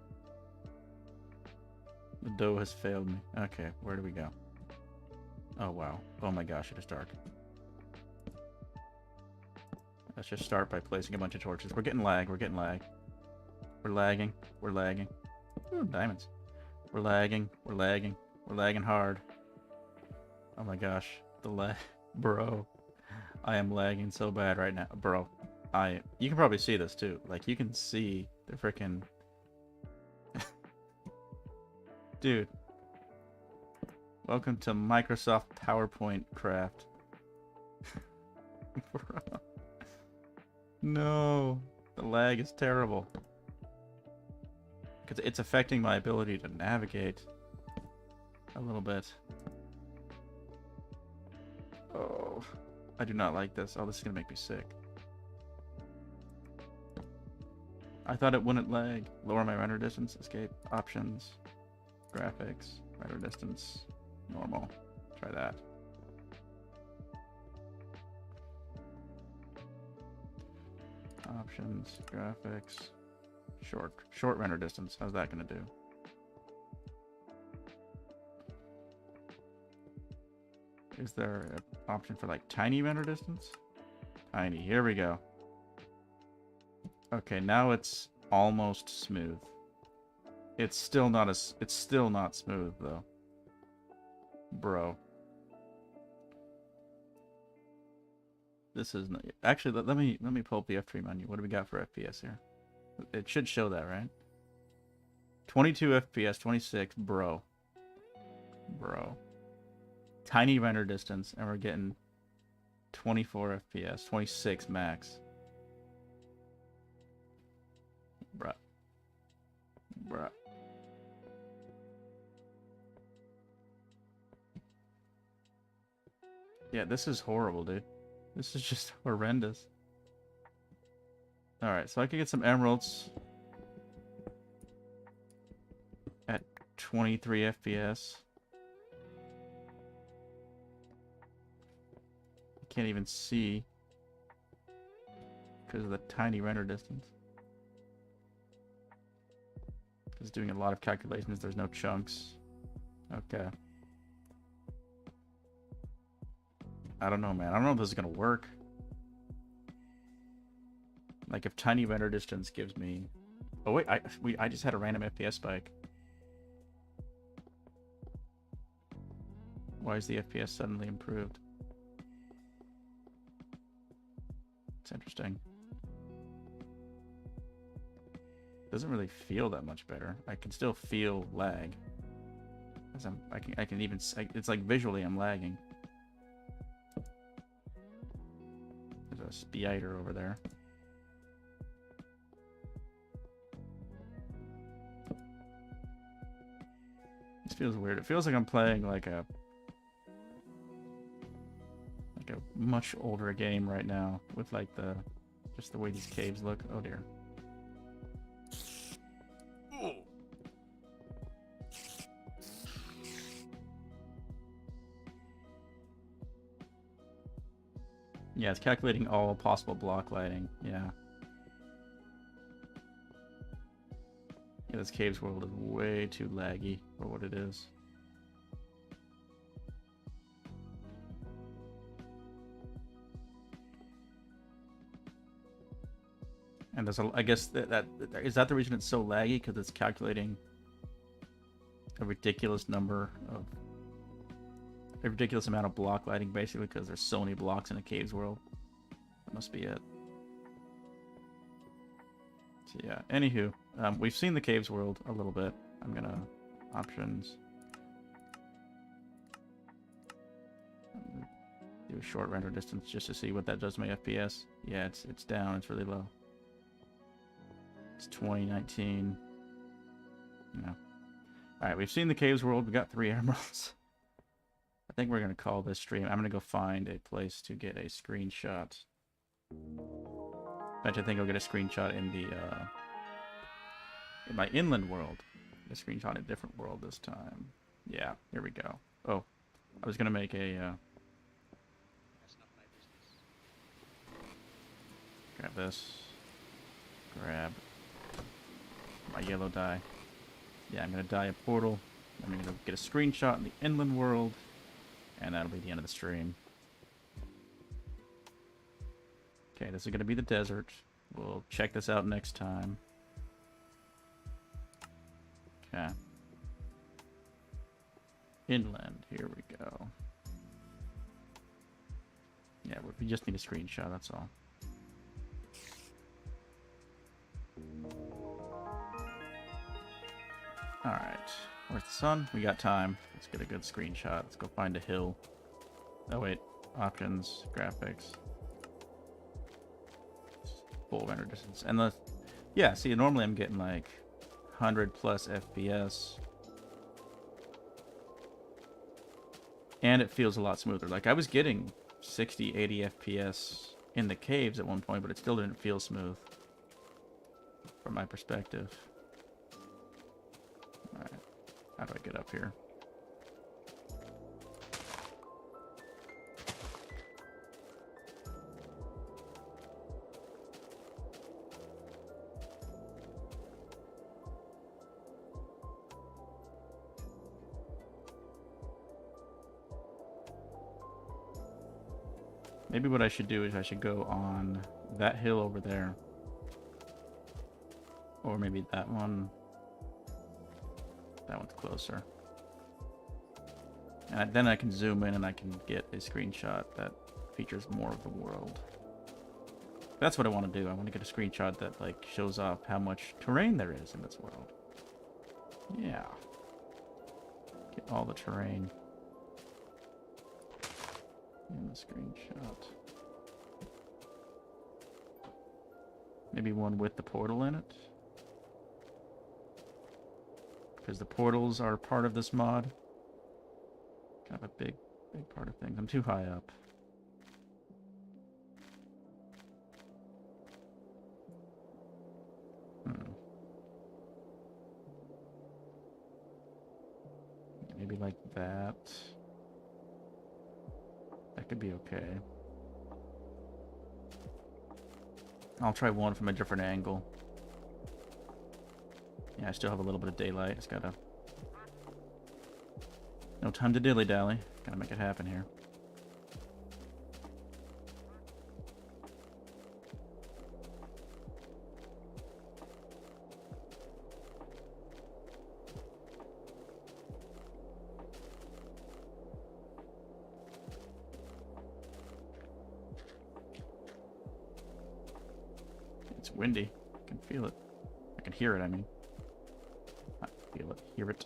The dough has failed me. Okay, where do we go? Oh wow. Oh my gosh, it is dark. Let's just start by placing a bunch of torches. We're getting lag. We're getting lag. We're lagging. We're lagging. Ooh, diamonds. We're lagging. We're lagging. We're lagging hard. Oh my gosh. The lag. Bro. I am lagging so bad right now. Bro. You can probably see this too. Like, you can see the freaking... Dude. Welcome to Microsoft PowerPoint Craft. Bro. No, the lag is terrible. Because it's affecting my ability to navigate a little bit. Oh, I do not like this. Oh, this is going to make me sick. I thought it wouldn't lag. Lower my render distance, escape, options, graphics, render distance, normal. Try that. Options, graphics, short render distance. How's that gonna do? Is there an option for like tiny render distance? Tiny, here we go. Okay, now it's almost smooth. It's still not smooth though. Bro. This is not, actually let me pull up the F3 menu. What do we got for FPS here? It should show that, right? 22 FPS, 26, bro. Bro. Tiny render distance, and we're getting 24 FPS, 26 max. Bruh. Bruh. Yeah, this is horrible, dude. This is just horrendous. Alright, so I could get some emeralds at 23 FPS. I can't even see because of the tiny render distance. It's doing a lot of calculations. There's no chunks. Okay. I don't know, man. I don't know if this is gonna work. Like, if tiny render distance gives me... Oh, wait. I just had a random FPS spike. Why is the FPS suddenly improved? It's interesting. Doesn't really feel that much better. I can still feel lag. As I can even... It's like visually I'm lagging. There's a spider over there. This feels weird. It feels like I'm playing like a much older game right now with like just the way these caves look. Oh dear. Yeah, it's calculating all possible block lighting. Yeah. Yeah, this caves world is way too laggy for what it is. And there's I guess that is that the reason it's so laggy, because it's calculating a ridiculous amount of block lighting, basically, because there's so many blocks in a caves world. That must be it. So yeah, anywho, we've seen the caves world a little bit. I'm gonna options, do a short render distance just to see what that does to my FPS. Yeah, it's down. It's really low. It's 2019. No. All right, we've seen the caves world. We got 3 emeralds. I think we're gonna call this stream. I'm gonna go find a place to get a screenshot. I think I'll get a screenshot in the in my inland world. A screenshot in a different world this time. Yeah, here we go. Oh, I was gonna make a grab this. Grab my yellow dye. Yeah, I'm gonna dye a portal. I'm gonna get a screenshot in the inland world, and that'll be the end of the stream. Okay, this is gonna be the desert. We'll check this out next time. Okay. Inland, here we go. Yeah, we just need a screenshot, that's all. Alright, where's the sun? We got time. Let's get a good screenshot. Let's go find a hill. Oh wait, options, graphics. Full render distance. And yeah, see, normally I'm getting like 100 plus FPS. And it feels a lot smoother. Like, I was getting 60, 80 FPS in the caves at one point, but it still didn't feel smooth from my perspective. Alright, how do I get up here? Maybe what I should do is I should go on that hill over there. Or maybe that one. That one's closer. And then I can zoom in and I can get a screenshot that features more of the world. That's what I want to do. I want to get a screenshot that like shows off how much terrain there is in this world. Yeah. Get all the terrain in the screenshot. Maybe one with the portal in it. Because the portals are part of this mod. Kind of a big part of things. I'm too high up. Maybe like that. That could be okay. I'll try one from a different angle. Yeah, I still have a little bit of daylight. It's gotta... No time to dilly-dally. Gotta make it happen here. It's windy. I can feel it. I can hear it, I mean. Not feel it, hear it.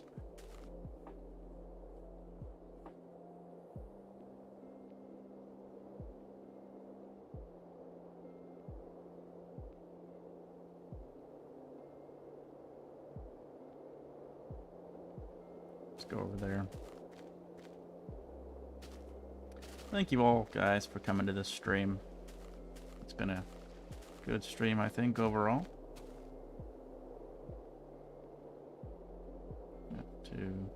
Let's go over there. Thank you all, guys, for coming to this stream. It's been a good stream, I think, overall. Two.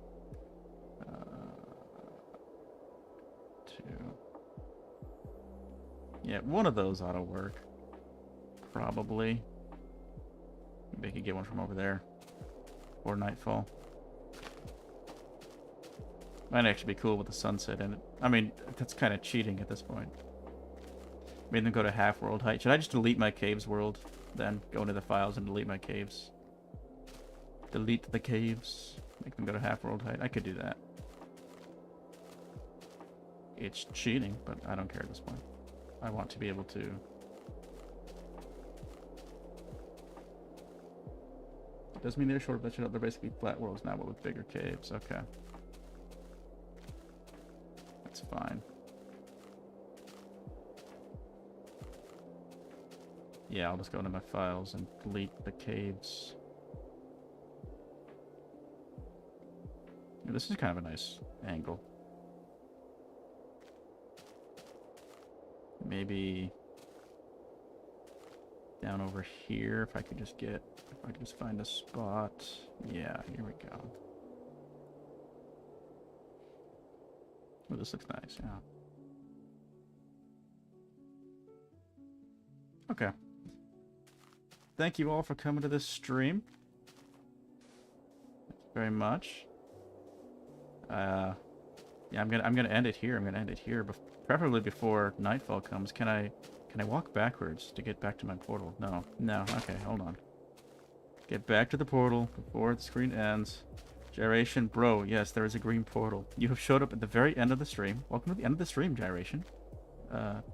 Yeah, one of those ought to work. Probably. Maybe I could get one from over there. Or nightfall. Might actually be cool with the sunset in it. I mean, that's kind of cheating at this point. Made them go to half world height. Should I just delete my caves world? Then go into the files and delete my caves. Delete the caves. Make them go to half world height. I could do that. It's cheating, but I don't care at this point. I want to be able to... It does mean they're short, but they're basically flat worlds now, but with bigger caves. Okay. That's fine. Yeah, I'll just go into my files and delete the caves. This is kind of a nice angle. Maybe down over here, if I could just get, if I could just find a spot. Yeah, here we go. Oh, this looks nice, yeah. Okay. Thank you all for coming to this stream. Thank you very much. Yeah, I'm gonna end it here. I'm gonna end it here, preferably before nightfall comes. Can I walk backwards to get back to my portal? No. Okay, hold on. Get back to the portal before the screen ends. Gyration, bro. Yes, there is a green portal. You have showed up at the very end of the stream. Welcome to the end of the stream, Gyration.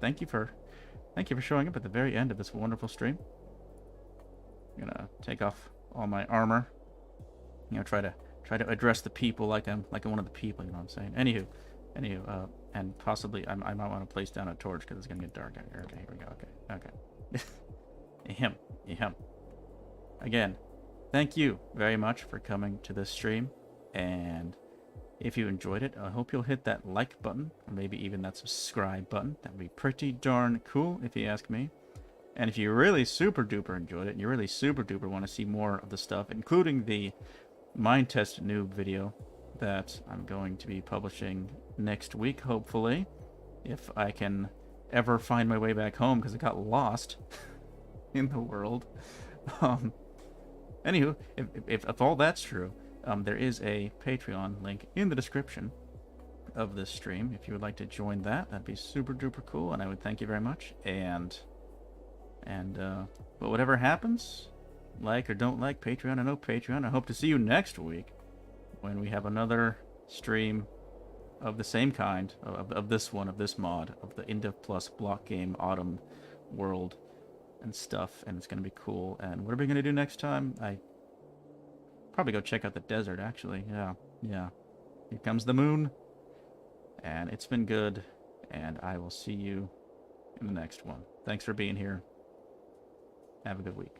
Thank you for showing up at the very end of this wonderful stream. I'm gonna take off all my armor. You know, try to address the people like I'm one of the people, you know what I'm saying? Anywho, and possibly I might want to place down a torch because it's gonna get dark out here. Okay, here we go. Okay. Ahem. Again, thank you very much for coming to this stream, and if you enjoyed it, I hope you'll hit that like button, or maybe even that subscribe button. That would be pretty darn cool if you ask me. And if you really super duper enjoyed it, and you really super duper want to see more of the stuff, including the mine test noob video that I'm going to be publishing next week, hopefully, if I can ever find my way back home, because I got lost in the world. Anywho, if all that's true, there is a Patreon link in the description of this stream. If you would like to join that, that'd be super duper cool, and I would thank you very much. But whatever happens, like or don't like Patreon or no Patreon, I hope to see you next week when we have another stream of the same kind, of this one, of this mod, of the Indev Plus block game autumn world and stuff, and it's going to be cool. And what are we going to do next time? I probably go check out the desert, actually. Yeah. Here comes the moon, and it's been good, and I will see you in the next one. Thanks for being here. Have a good week.